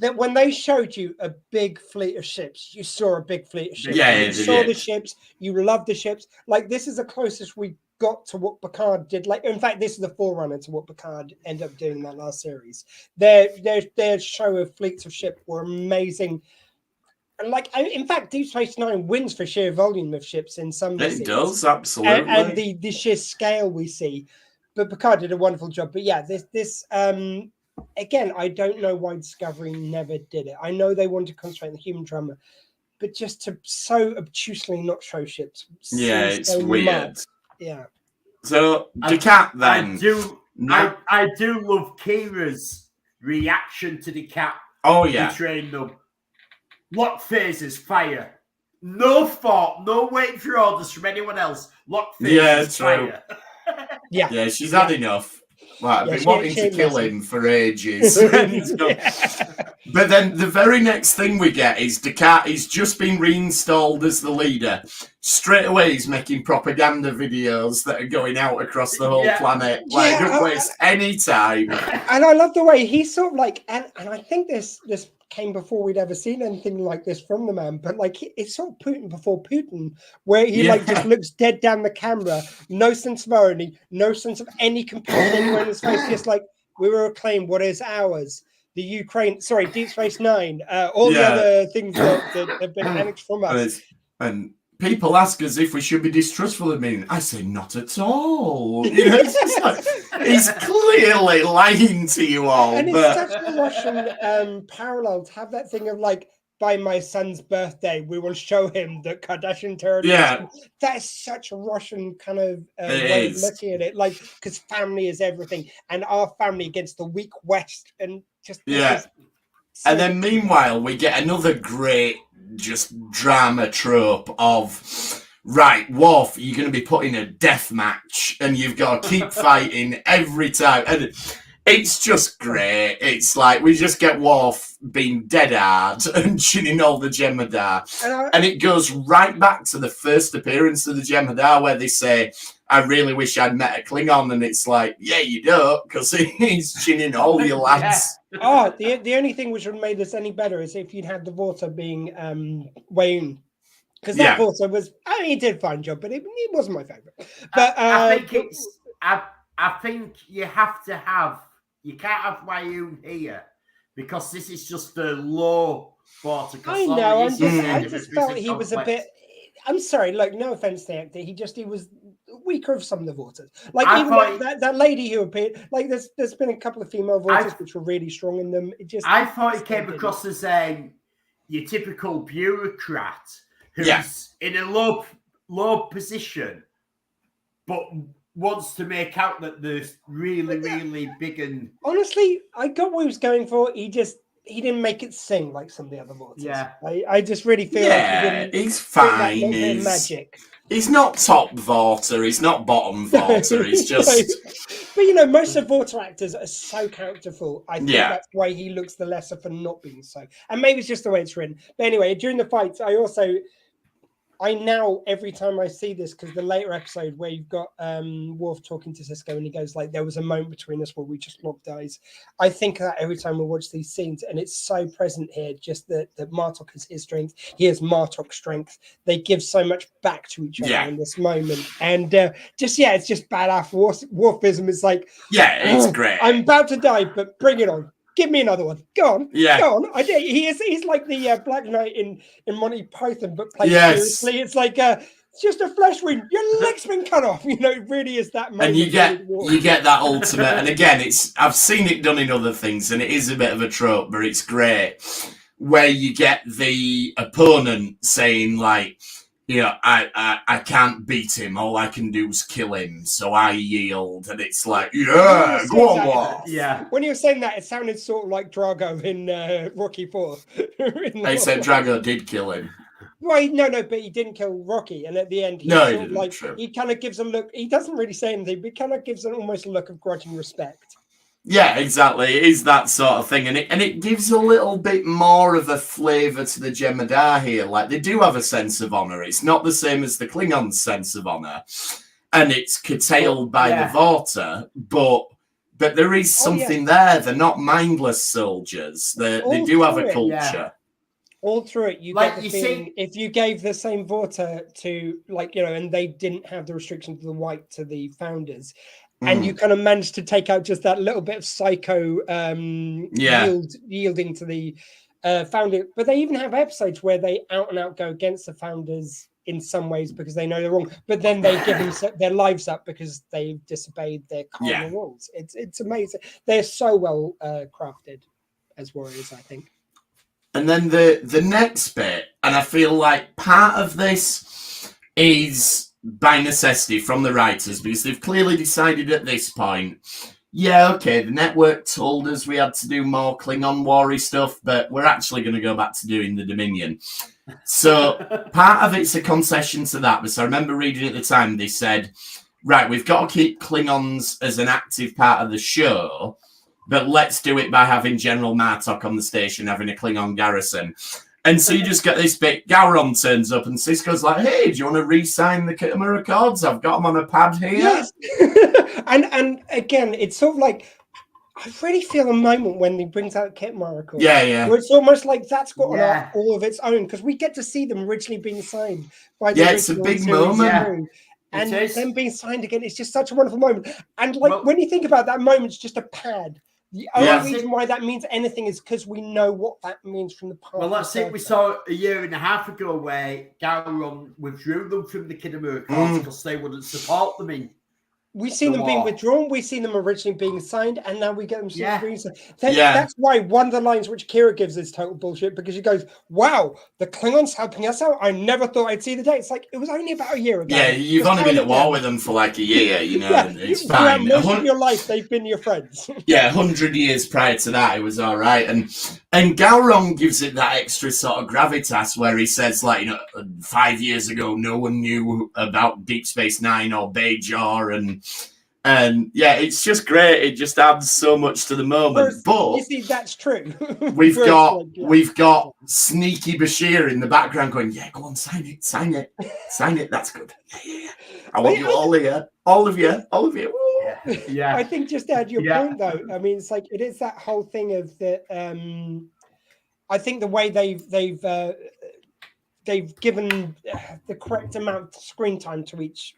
that when they showed you a big fleet of ships, you saw a big fleet of ships. Yeah, you saw the ships, you loved the ships. Like, this is the closest we got to what Picard did. Like, in fact, this is the forerunner to what Picard ended up doing in that last series. Their show of fleets of ships were amazing. Like, in fact, Deep Space Nine wins for sheer volume of ships in some It does, absolutely. And the sheer scale we see. But Picard did a wonderful job. But yeah, this again, I don't know why Discovery never did it. I know they wanted to concentrate on the human drama, but just to so obtusely not show ships. Yeah, it's so weird. Mad. Yeah. So, Ducat then. I do love Kira's reaction to Ducat. Oh, yeah. Betraying them. Lock phases, fire. No thought, no waiting for orders from anyone else. Lock phases, fire. Yeah, she's had enough. Like, I've been wanting to kill him for ages. But then the very next thing we get is Descartes. He's just been reinstalled as the leader. Straight away, he's making propaganda videos that are going out across the whole planet. Like, don't waste any time. And I love the way he's sort of like, and I think this came before we'd ever seen anything like this from the man, but like it's sort of Putin before Putin, where he like just looks dead down the camera, no sense of irony, no sense of any compassion anywhere in his face, just like, we will reclaim what is ours. The Ukraine, Deep Space Nine, all the other things that have been annexed from us. And people ask us if we should be distrustful of him. I say not at all. You know, it's just like, he's clearly lying to you all. And it's such a Russian parallel to have that thing of like, by my son's birthday, we will show him the Kardashian terrorism. Yeah. That is such a Russian kind of way of looking at it. Like, because family is everything, and our family against the weak West, and just and then meanwhile, we get another great just drama trope of, right, Worf, you're going to be put in a death match, and you've got to keep fighting every time. And it's just great. It's like we just get Worf being dead hard and chinning all the Jem'Hadar. And it goes right back to the first appearance of the Jem'Hadar where they say, I really wish I'd met a Klingon. And it's like, yeah, you don't, because he's chinning all your lads. Oh, the only thing which would have made this any better is if you'd had the Vorta being Wayne. Because that Vorta was, I mean, he did a fine job, but it wasn't my favourite. But I think you have to have, you can't have Wayne here because this is just a low Vorta. I know, I just felt he was a bit, I'm sorry, like, no offense to the actor, he was weaker of some of the Vortas. Like, that lady who appeared, like, there's been a couple of female Vortas which were really strong in them. I thought he came across as your typical bureaucrat who's in a low position, but wants to make out that they're really, really big. And honestly, I got what he was going for. He didn't make it sing like some of the other Vortas. Yeah, I just really feel like he's fine. Magic. He's not top Vorta. He's not bottom Vorta. He's just. But you know, most of Vorta actors are so characterful. I think that's why he looks the lesser for not being so. And maybe it's just the way it's written. But anyway, during the fights, I now, every time I see this, because the later episode where you've got Worf talking to Sisko and he goes like, there was a moment between us where we just locked eyes. I think of that every time we watch these scenes, and it's so present here, just that Martok is his strength. He has Martok's strength. They give so much back to each other in this moment. And it's just badass Worfism. It's like, it's great. I'm about to die, but bring it on. Give me another one. Go on. Go on. He's like the Black Knight in Monty Python, but played seriously. It's like it's just a flesh wound. Your leg's been cut off. You know, it really is that moment. And you get that ultimate. And again, I've seen it done in other things, and it is a bit of a trope, but it's great. Where you get the opponent saying like, you know, I can't beat him. All I can do is kill him, so I yield. And it's like, go on, Worf. Yeah. When you were saying that, it sounded sort of like Drago in Rocky 4. They said Drago did kill him. Well, no, but he didn't kill Rocky. And at the end, he kind of gives a look. He doesn't really say anything, but he kind of gives almost a look of grudging respect. Yeah, exactly. It is that sort of thing, and it gives a little bit more of a flavour to the Jem'Hadar here. Like, they do have a sense of honour. It's not the same as the Klingons' sense of honour, and it's curtailed by the Vorta, but there is something there. They're not mindless soldiers. They do have a culture. Yeah. All through it, you get the feeling if you gave the same Vorta to, like, you know, and they didn't have the restrictions of the white to the founders. And you kind of managed to take out just that little bit of psycho yielding to the founder. But they even have episodes where they out and out go against the founders in some ways because they know they're wrong. But then they give them their lives up because they've disobeyed their cardinal rules. It's amazing. They're so well crafted as warriors, I think. And then the next bit, and I feel like part of this is by necessity from the writers, because they've clearly decided at this point, the network told us we had to do more Klingon war-y stuff, but we're actually going to go back to doing the Dominion. So part of it's a concession to that, because I remember reading at the time, they said, right, we've got to keep Klingons as an active part of the show, but let's do it by having General Martok on the station, having a Klingon garrison. And so you just get this bit, Gowron turns up and Sisko's like, hey, do you want to re-sign the Khitomer Accords? I've got them on a pad here. Yes. and again, it's sort of like, I really feel a moment when he brings out Khitomer Accords. Yeah. Where it's almost like that's got an arc all of its own, because we get to see them originally being signed by the it's a big moment. And then being signed again, it's just such a wonderful moment. And when you think about that moment, it's just a pad. The only reason why that means anything is because we know what that means from the past. Well, that's it. We saw a year and a half ago where Gowron withdrew them from the Khitomer Accords because they wouldn't support them in. We've seen them being withdrawn. We've seen them originally being signed, and now we get them being signed. That's why one of the lines which Kira gives is total bullshit, because she goes, wow, the Klingons helping us out. I never thought I'd see the day. It's like, it was only about a year ago. Yeah, you've only been at war with them for like a year, you know, it's fine. Most of your life, they've been your friends. 100 years prior to that, it was all right. And Gowron gives it that extra sort of gravitas where he says, like, 5 years ago, no one knew about Deep Space Nine or Bajor, and it's just great. It just adds so much to the moment. But you see, that's true. we've got sneaky Bashir in the background going, yeah, go on, sign it. That's good. Yeah. I want you all here, all of you. Yeah. I think just to add your point though, I mean, it's like it is that whole thing of the. I think the way they've given the correct amount of screen time to each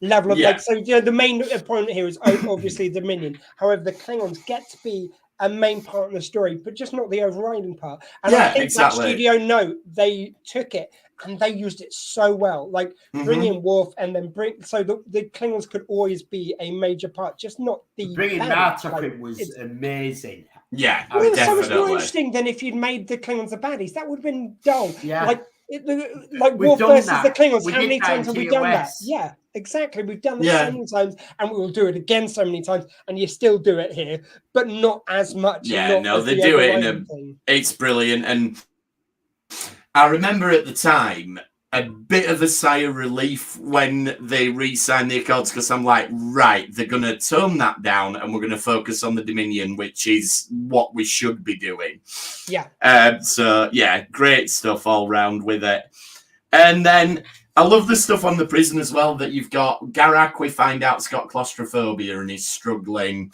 level of the main point here is obviously Dominion. However, the Klingons get to be a main part in the story, but just not the overriding part. And I think that studio note, they took it and they used it so well. Like bringing Worf and then the Klingons could always be a major part, just not the bringing Martok in was amazing. Yeah, well, it was so much more interesting than if you'd made the Klingons the baddies. That would have been dull. Yeah. Like Worf versus the Klingons. How many times have we done that? Yeah, exactly. We've done that so many times, and we will do it again so many times, and you still do it here, but not as much. Yeah, they do it it's brilliant. And I remember at the time a bit of a sigh of relief when they re-signed the Accords, because I'm like, right, they're going to tone that down and we're going to focus on the Dominion, which is what we should be doing. Yeah. So, great stuff all round with it. And then I love the stuff on the prison as well, that you've got Garak, we find out, has got claustrophobia and he's struggling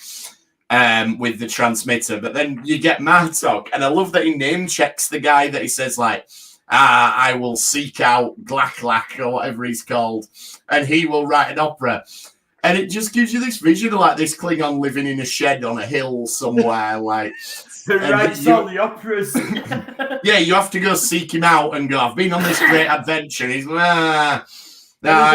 with the transmitter. But then you get Martok, and I love that he name checks the guy that he says, like, I will seek out Glaklak or whatever he's called, and he will write an opera. And it just gives you this vision of like this Klingon living in a shed on a hill somewhere. Like, who writes all the operas? Yeah, you have to go seek him out and go, I've been on this great adventure. He's I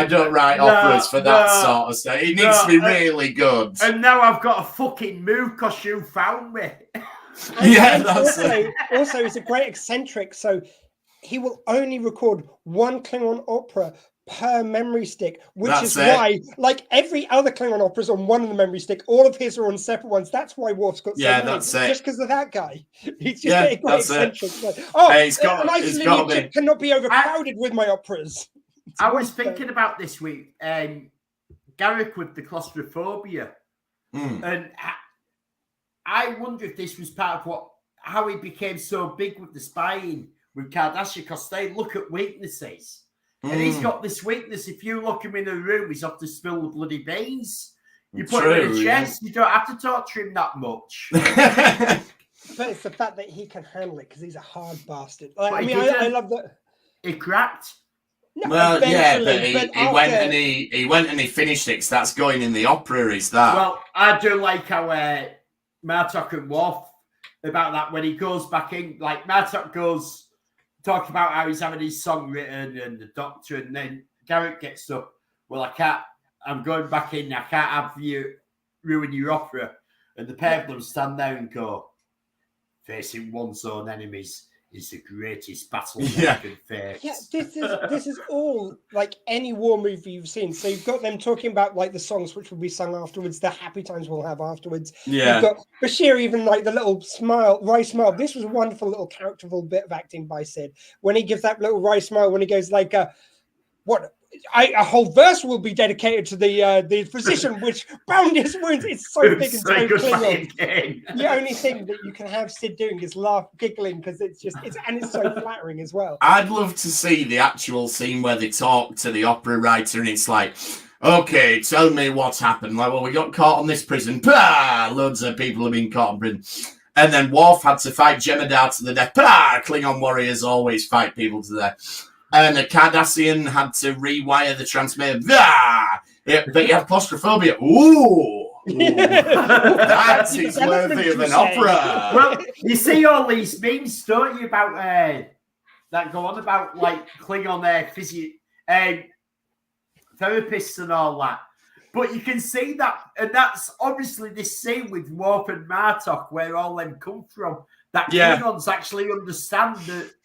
don't write operas for that sort of stuff. It needs to be really good. And now I've got a fucking move because you found me. Also, he's a great eccentric, so he will only record one Klingon opera per memory stick, which is why, like every other Klingon opera is on one of the memory stick, all of his are on separate ones. That's why Worf's got so many. That's it. Just because of that guy. He's just a great eccentric. Nice little chip cannot be overcrowded with my operas. I was thinking about this week, Garak with the claustrophobia, and I wonder if this was part of how he became so big with the spying with Kardashian, because they look at weaknesses. And he's got this weakness. If you look him in a room, he's off to spill the bloody beans. You put him in a chest, you don't have to torture him that much. But it's the fact that he can handle it, because he's a hard bastard. Like, I love that. He cracked. No, but he went and he finished it, because that's going in the opera, is that? Well, I do like how Martok and Worf about that when he goes back in, like Martok goes talking about how he's having his song written and the doctor, and then Garak gets up. Well, I'm going back in. I can't have you ruin your opera. And the pair of them stand there and go, facing one's own enemies is the greatest battle one can face. Yeah, this is all like any war movie you've seen. So you've got them talking about like the songs which will be sung afterwards, the happy times we'll have afterwards. Yeah. You've got Bashir, even like the little wry smile. This was a wonderful little characterful bit of acting by Sid when he gives that little wry smile when he goes like, "What a whole verse will be dedicated to the physician which bound his wounds. It's so big and so Klingon. The only thing that you can have Sid doing is laugh, giggling, because it's so flattering as well. I'd love to see the actual scene where they talk to the opera writer and it's like, okay, tell me what's happened. Like, well, we got caught on this prison. Pah! Loads of people have been caught in prison. And then Worf had to fight Jem'Hadar to the death. Pah! Klingon warriors always fight people to the death. And the Cardassian had to rewire the transmitter. But you have claustrophobia. Ooh. That is worthy of an opera. Well, you see all these memes, don't you, about that go on about like Klingon therapists and all that. But you can see that, and that's obviously this scene with Worf and Martok, where all them come from. That Klingons actually understand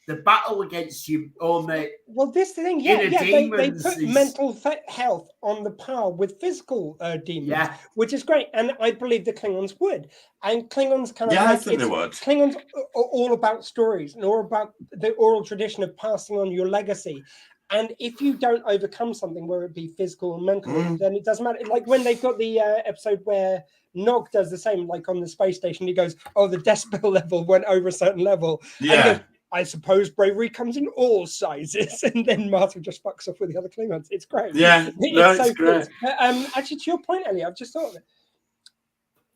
the battle against you on the. Well, this thing, they put mental health on the par with physical demons, which is great, and I believe the Klingons would. And Klingons kind of I think they would. Klingons are all about stories and all about the oral tradition of passing on your legacy. And if you don't overcome something, whether it be physical or mental, then it doesn't matter. Like when they've got the episode where Nog does the same, like on the space station, he goes, "Oh, the decibel level went over a certain level." Yeah. And he goes, "I suppose bravery comes in all sizes." And then Martin just fucks off with the other Klingons. It's great. Yeah, it's so great. Actually, to your point, Ellie, I've just thought of it.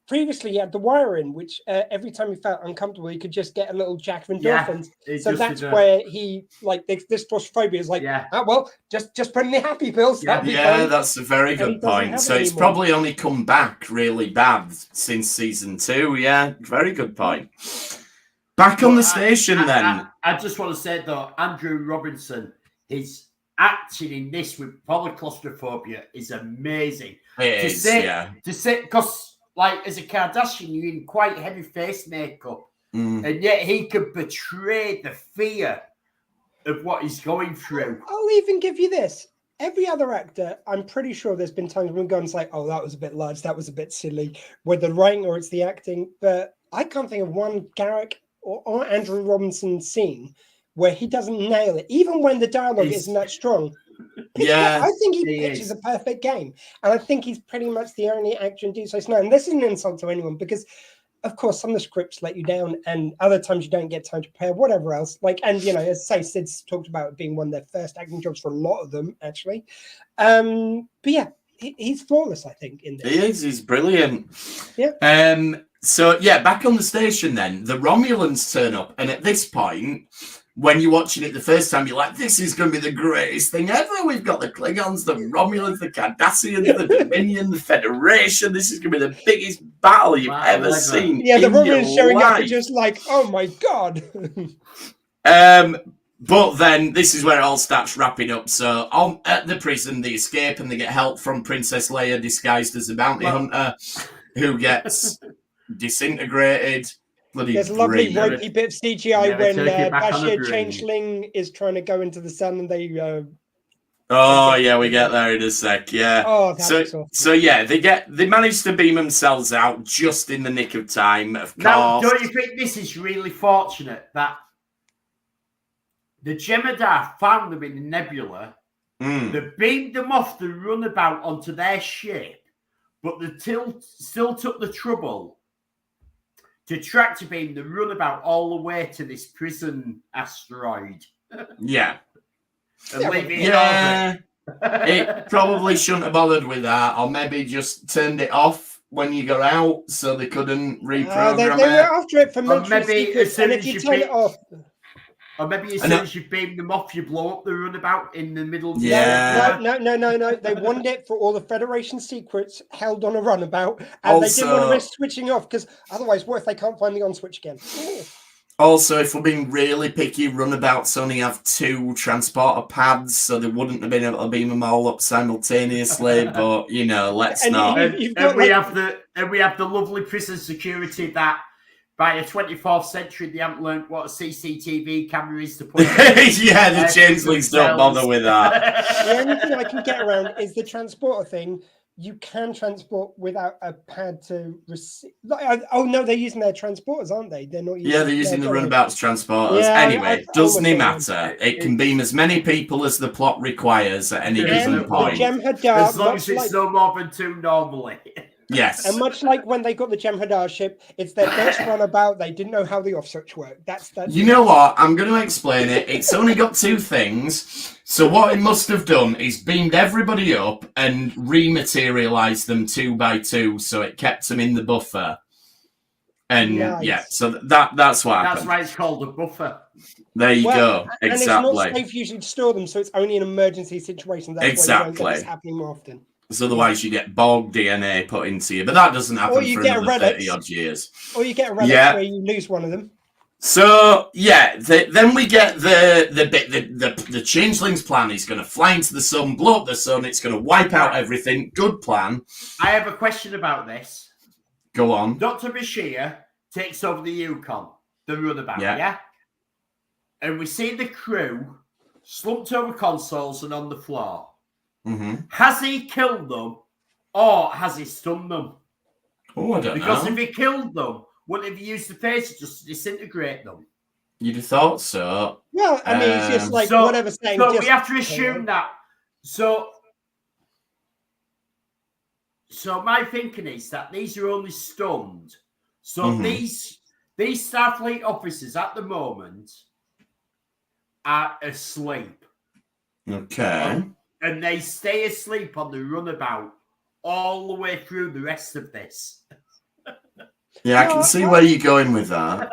Previously, he had the wire in, which every time he felt uncomfortable, he could just get a little jack of endorphins. So that's where he, like, this claustrophobia is like, well, just put in the happy pills. Yeah, that's a very good point. So it's probably only come back really bad since season 2. Yeah, very good point. Back on the station, then. I just want to say, though, Andrew Robinson, his acting in this with polyclaustrophobia is amazing. It is, yeah. To say, because... like, as a Kardashian, you're in quite heavy face makeup. And yet he could portray the fear of what he's going through. I'll even give you this. Every other actor, I'm pretty sure there's been times when we go and say, "Oh, that was a bit large, that was a bit silly," whether the writing or it's the acting. But I can't think of one Garrick or Andrew Robinson scene where he doesn't nail it, even when the dialogue isn't that strong. I think he pitches a perfect game, and I think he's pretty much the only actor in Deep Space Nine. And this is an insult to anyone because, of course, some of the scripts let you down, and other times you don't get time to prepare, whatever else. Like, and you know, as I say, Sid's talked about it being one of their first acting jobs for a lot of them, actually. But yeah, he's flawless, I think. In this, he is. He's brilliant. Yeah. So yeah, back on the station then, the Romulans turn up, and at this point, when you're watching it the first time, you're like, this is going to be the greatest thing ever. We've got the Klingons, the Romulans, the Cardassians, the Dominion, the Federation. This is going to be the biggest battle you've ever seen. Yeah, the Romulans showing up are just like, oh my God. But then this is where it all starts wrapping up. So at the prison, they escape and they get help from Princess Leia disguised as a bounty hunter who gets disintegrated. There's a lovely ropey bit of CGI when Bashir Changeling is trying to go into the sun and they... we get there in a sec, yeah. Oh, that's awesome. So yeah, they manage to beam themselves out just in the nick of time, of course. Now, don't you think this is really fortunate that the Jem'Hadar found them in the nebula, they beamed them off the runabout onto their ship, but they still took the trouble to tractor beam the runabout all the way to this prison asteroid. Yeah. And leave it in orbit. It probably shouldn't have bothered with that, or maybe just turned it off when you got out so they couldn't reprogram they were after it for military secrets, and if you turn it off... Or maybe as soon as you beam them off, you blow up the runabout in the middle of the No. They wanted it for all the Federation secrets held on a runabout, and they didn't want to risk switching off, because otherwise, what if they can't find the on switch again? Also, if we're being really picky, runabouts only have 2 transporter pads, so they wouldn't have been able to beam them all up simultaneously. But you know, let's not. And we have the lovely prison security that. By the 24th century, they haven't learned what a CCTV camera is to put. Yeah, the changelings don't bother with that. The only thing I can get around is the transporter thing, you can transport without a pad to receive. Oh no, they're using their transporters, aren't they? They're not. They're using the runabouts transporters. Yeah, anyway, doesn't matter. It can beam as many people as the plot requires at any given point. As long as it's no more than 2 normally. Yes. And much like when they got the Jem'Hadar ship, it's their first runabout. They didn't know how the off switch worked. That's You know what? I'm going to explain it. It's only got 2 things. So what it must have done is beamed everybody up and rematerialized them 2 by 2, so it kept them in the buffer. And so that's what happened. That's why it's called a buffer. There you go. Exactly. And it's not safe usually to store them, so it's only in emergency situations. That's why you don't get this happening more often. Because otherwise you get bog DNA put into you. But that doesn't happen for another 30-odd years. Or you get a relic where you lose one of them. So, then we get the Changeling's plan. He's going to fly into the sun, blow up the sun. It's going to wipe out everything. Good plan. I have a question about this. Go on. Dr. Bashir takes over the Yukon, the runabout, yeah? And we see the crew slumped over consoles and on the floor. Mm-hmm. Has he killed them or has he stunned them? Oh, I don't know. Because if he killed them, wouldn't he use the phaser just to disintegrate them? You'd have thought so. Well, I mean, it's just like whatever saying. So we have to assume that. So my thinking is that these are only stunned. So these Starfleet officers at the moment are asleep. Okay. And they stay asleep on the runabout all the way through the rest of this. Yeah, I can see where you're going with that.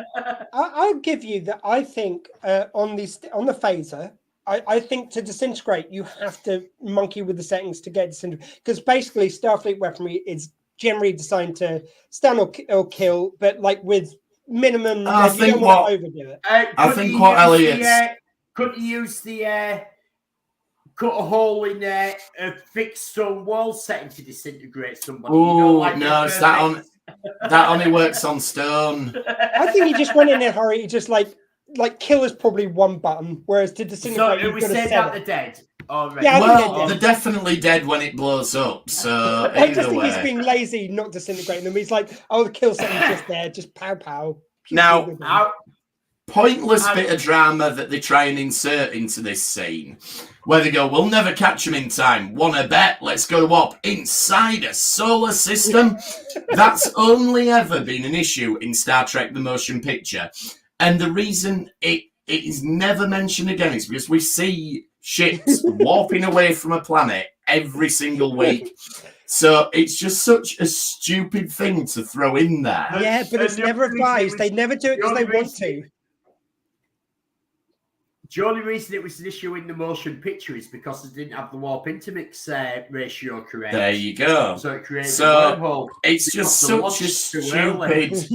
I'll give you that. I think on the phaser, I think to disintegrate, you have to monkey with the settings to get disintegrate. Because basically, Starfleet weaponry is generally designed to stun or kill, but like with minimum. I think what overdo it. I think what Elliot's couldn't use the cut a hole in a fixed stone wall setting to disintegrate somebody. Oh, no, it's that on. That only works on stone. I think he just went in a hurry. He just like kill is probably one button, whereas to disintegrate, so we say that they're dead. Already. Yeah, well, they're definitely dead when it blows up. So I just think he's being lazy, not disintegrating them. He's like, oh, the kill setting's just there, just pow pow. Now, pointless bit of drama that they try and insert into this scene, where they go, we'll never catch them in time. Wanna bet? Let's go up inside a solar system. That's only ever been an issue in Star Trek the Motion Picture. And the reason it is never mentioned again is because we see ships warping away from a planet every single week. So it's just such a stupid thing to throw in there. Yeah, but it's never advised. They never do it because they want to. The only reason it was an issue in the motion picture is because they didn't have the warp intermix ratio correct. There you go. So it created a wormhole. It's just such a stupid...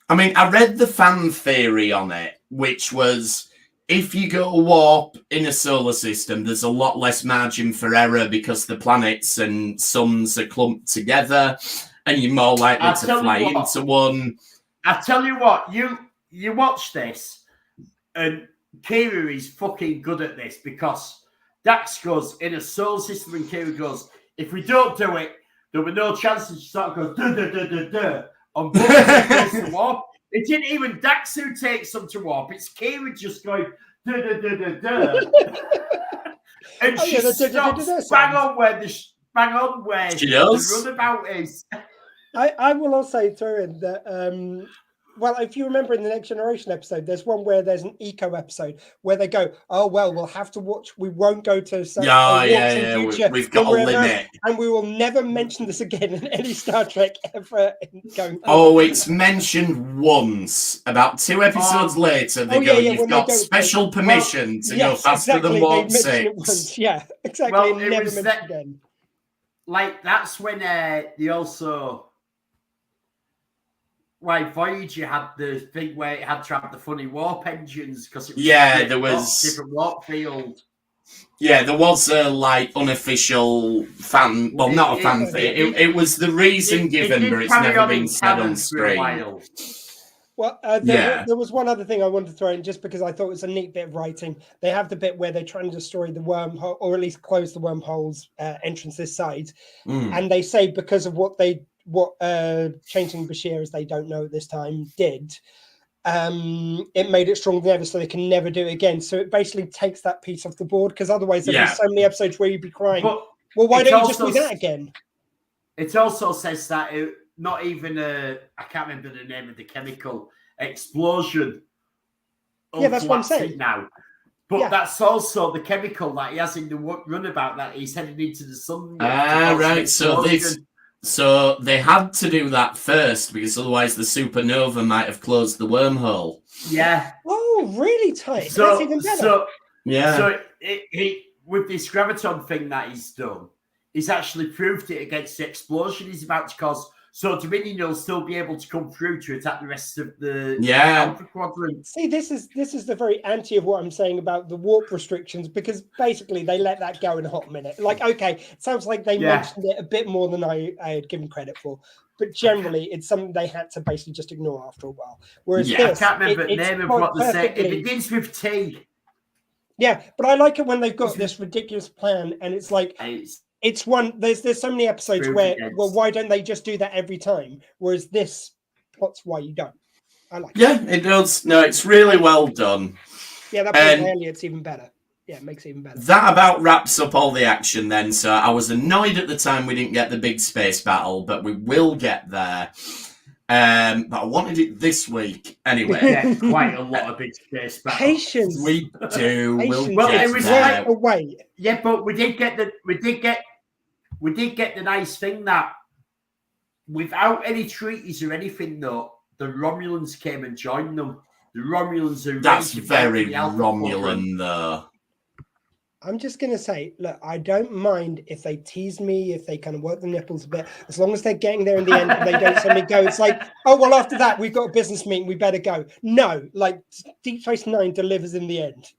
I mean, I read the fan theory on it, which was if you go warp in a solar system, there's a lot less margin for error because the planets and suns are clumped together and you're more likely to fly into one. I tell you what, you watch this and Kira is fucking good at this because Dax goes in a solar system and Kira goes, if we don't do it, there'll be no chance to start going duh. On both to warp. It didn't even Dax who takes them to warp. It's Kira just going duh. And she stops bang on where the runabout is. I will also throw in that well, if you remember in the Next Generation episode, there's one where there's an eco episode where they go, oh, well, we'll have to watch. We won't go to we've got a limit. And we will never mention this again in any Star Trek ever. It's mentioned once. About 2 episodes later, they go, you've got special permission to go faster than warp 6. Yeah, exactly. Well, never mentioned again. Like, that's when they also... Why Voyager had the thing where it had to have the funny warp engines because it was there was different warp field. Yeah, there was a unofficial fan. Well, not a fan thing. It was the reason given, but it's never been said on screen. Well, Well, there was one other thing I wanted to throw in just because I thought it was a neat bit of writing. They have the bit where they're trying to destroy the wormhole, or at least close the wormhole's entrance this side. And they say because of what changing Bashir, as they don't know at this time, did, it made it stronger than ever, so they can never do it again. So it basically takes that piece off the board, because otherwise there'd be so many episodes where you'd be crying, well, why don't you just do that again? It also says that not even I can't remember the name of the chemical explosion. Yeah, that's what I'm saying now. But that's also the chemical that he has in the runabout that he's heading into the sun. Right. So they had to do that first because otherwise the supernova might have closed the wormhole. Yeah. Oh, really tight. That's even better. So he with this graviton thing that he's done, he's actually proved it against the explosion he's about to cause. So Dominion will still be able to come through to attack the rest of the Alpha Quadrant. See, this is the very anti of what I'm saying about the warp restrictions, because basically they let that go in a hot minute. Like, okay, it sounds like they mentioned it a bit more than I had given credit for, but generally it's something they had to basically just ignore after a while. Whereas this, I can't remember the name of what they say. It begins with T. Yeah, but I like it when they've got this ridiculous plan, and it's like. It's one. There's so many episodes where, well, why don't they just do that every time? Whereas this plots why you don't. I like it. Yeah, it does. No, it's really well done. Yeah, that point earlier, it's even better. Yeah, it makes it even better. That about wraps up all the action then. So I was annoyed at the time we didn't get the big space battle, but we will get there. But I wanted it this week anyway. Yeah, quite a lot of big space battles. Patience. We do. It was right away. Yeah, but we did get the nice thing that without any treaties or anything, though, the Romulans came and joined them. The Romulans are that's very Romulan, though. I'm just going to say, look, I don't mind if they tease me, if they kind of work the nipples a bit, as long as they're getting there in the end and they don't suddenly go. It's like, oh, well, after that, we've got a business meeting, we better go. No, like Deep Space Nine delivers in the end.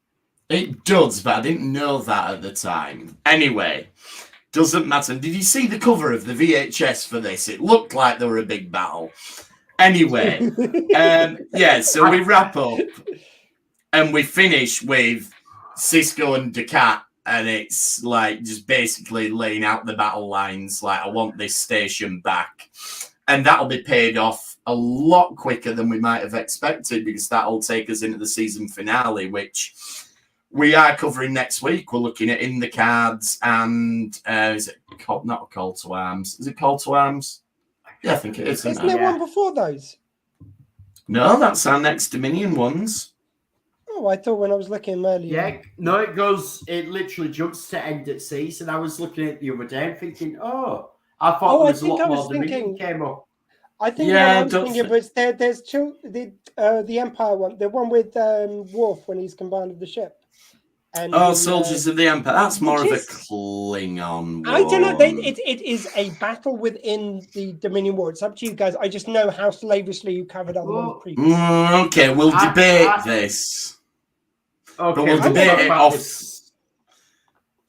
It does, but I didn't know that at the time. Anyway, doesn't matter. Did you see the cover of the VHS for this? It looked like there were a big battle. Anyway, so we wrap up and we finish with Sisko and Dukat, and it's like just basically laying out the battle lines like, I want this station back. And that'll be paid off a lot quicker than we might have expected, because that'll take us into the season finale, which we are covering next week. We're looking at In the Cards and is it not a Call to Arms? Is it Call to Arms? Yeah, I think it is. Isn't there one before those? No, that's our next Dominion ones. Oh, I thought when I was looking earlier. Yeah, no, it literally jumps to End at Sea. And I was looking at it the other day and thinking, I thought there was a lot more Dominion came up. I think what I was thinking was there's the Empire one, the one with Worf when he's combined with the ship. And Soldiers of the Empire. That's more of a Klingon war. I don't know. It is a battle within the Dominion War. It's up to you guys. I just know how slavishly you covered on the previous. Okay, we'll debate this. Okay, but we'll debate it off.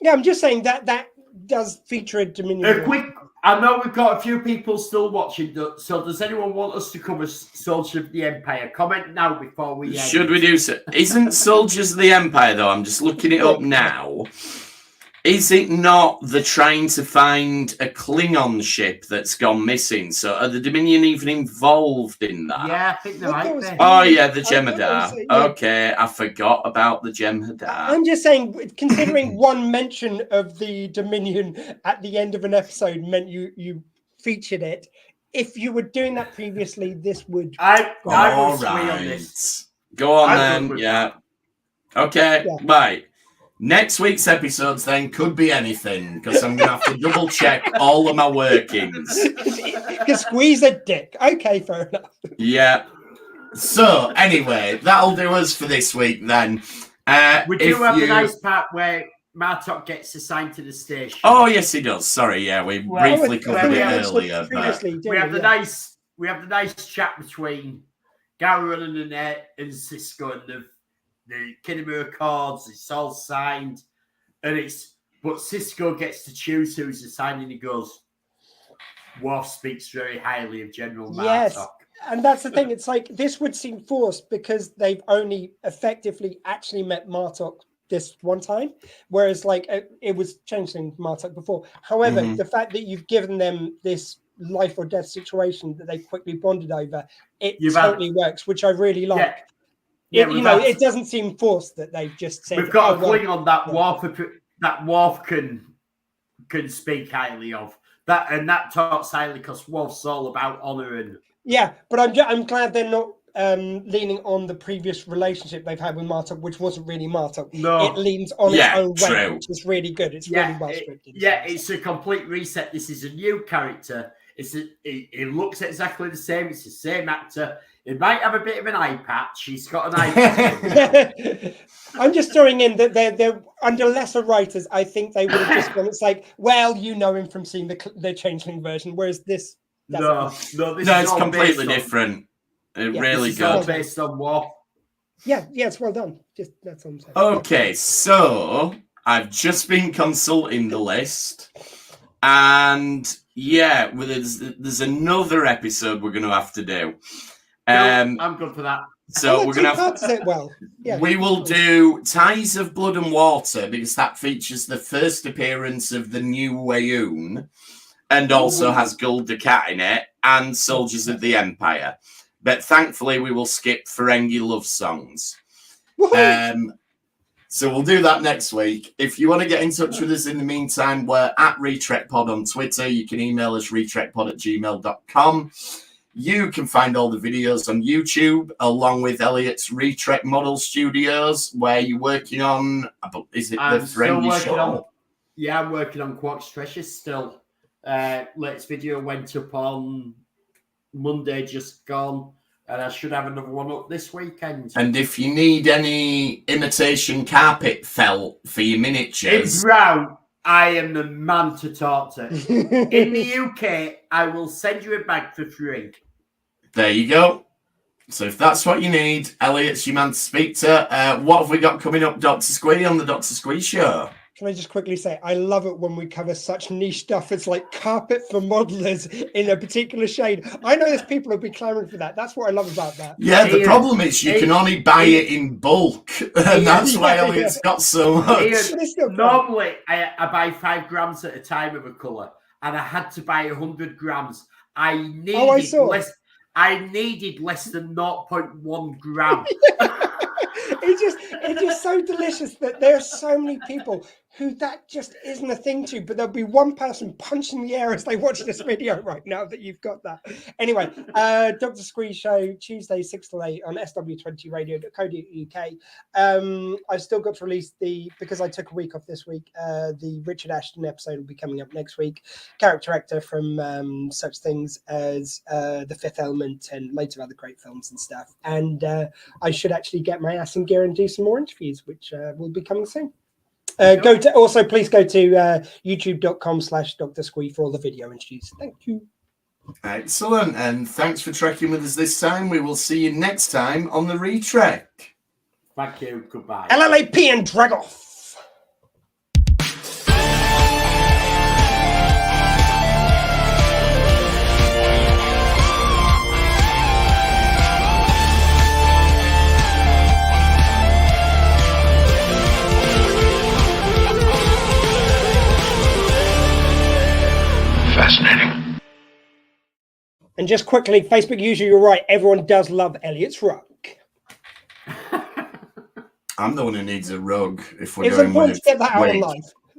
Yeah, I'm just saying that does feature a Dominion War. I know we've got a few people still watching, so does anyone want us to cover Soldiers of the Empire? Comment now before we end. Should we do so? Isn't Soldiers of the Empire, though, I'm just looking it up now, is it not the trying to find a Klingon ship that's gone missing? So are the Dominion even involved in that? Yeah, I think they might be. Oh, yeah, the Jem'Hadar. Okay, I forgot about the Jem'Hadar. I'm just saying, considering one mention of the Dominion at the end of an episode meant you featured it. If you were doing that previously, this would... I will sway on this. Go on then, yeah. Okay, bye. Next week's episodes then could be anything, because I'm going to have to double check all of my workings. You can squeeze a dick. Okay, fair enough. Yeah. So, anyway, that'll do us for this week then. We do have the nice part where Martok gets assigned to the station. Oh, yes, he does. Sorry, yeah, we briefly covered it earlier. We have the nice chat between Gowron and Sisko and the Kinema Accords. It's all signed, but Sisko gets to choose who's assigned, and he goes, Worf speaks very highly of General Martok. Yes, And that's the thing. It's like this would seem forced because they've only effectively actually met Martok this one time, whereas like it was Changeling Martok before. However, the fact that you've given them this life or death situation that they quickly bonded over, it totally works, which I really like. Yeah, it doesn't seem forced that they've just said. We've got a fling on that Worf can speak highly of that, and that talks highly because Worf's all about honor and. Yeah, but I'm glad they're not leaning on the previous relationship they've had with Martok, which wasn't really Martok. No, it leans on its own way, which is really good. It's really well scripted. It's a complete reset. This is a new character. It looks exactly the same. It's the same actor. It might have a bit of an eye patch. He's got an eye patch. I'm just throwing in that they're under lesser writers. I think they would have just gone. It's like, well, you know him from seeing the Changeling version, whereas this. This it's completely different. Really good. All based on what? Yeah, it's well done. Just that's all I'm saying. Okay, so I've just been consulting the list, and there's another episode we're going to have to do. I'm good for that. So we're going to have. We will do Ties of Blood and Water because that features the first appearance of the new Wayoon. And also has Gul Dukat in it, and Soldiers of the Empire. But thankfully, we will skip Ferengi love songs. So we'll do that next week. If you want to get in touch with us in the meantime, we're at RetrekPod on Twitter. You can email us retrekpod@gmail.com. You can find all the videos on YouTube, along with Elliot's Retrek Model Studios, where you're working on, is it the Ferengi show? I'm working on Quark's Treasures still. Latest video went up on Monday, just gone, and I should have another one up this weekend. And if you need any imitation carpet felt for your miniatures, in brown, I am the man to talk to. In the UK, I will send you a bag for free. There you go. So if that's what you need, Elliot's your man to speak to. What have we got coming up, Dr. Squee, on the Dr. Squee show? Can I just quickly say, I love it when we cover such niche stuff. It's like carpet for modelers in a particular shade. I know there's people who'll be clamoring for that. That's what I love about that. Yeah, the problem is you can only buy it in bulk. And that's why Elliot's got so much. Normally, I buy 5 grams at a time of a colour. And I had to buy 100 grams. I needed less than 0.1 gram. It's just so delicious that there are so many people who that just isn't a thing to, but there'll be one person punching the air as they watch this video right now that you've got that. Anyway, Dr. Squee Show, Tuesday 6 to 8 on sw20radio.co.uk. I've still got to release because I took a week off this week, the Richard Ashton episode will be coming up next week. Character actor from such things as The Fifth Element and loads of other great films and stuff. And I should actually get my ass in gear and do some more interviews, which will be coming soon. Please go to youtube.com/Dr. Squee for all the video interviews. Thank you. Excellent. And thanks for trekking with us this time. We will see you next time on the Retrek. Thank you. Goodbye. LLAP and drag off. Fascinating. And just quickly, Facebook user, you're right. Everyone does love Elliot's rug. I'm the one who needs a rug if we're It's going important with to get that out weight. in life.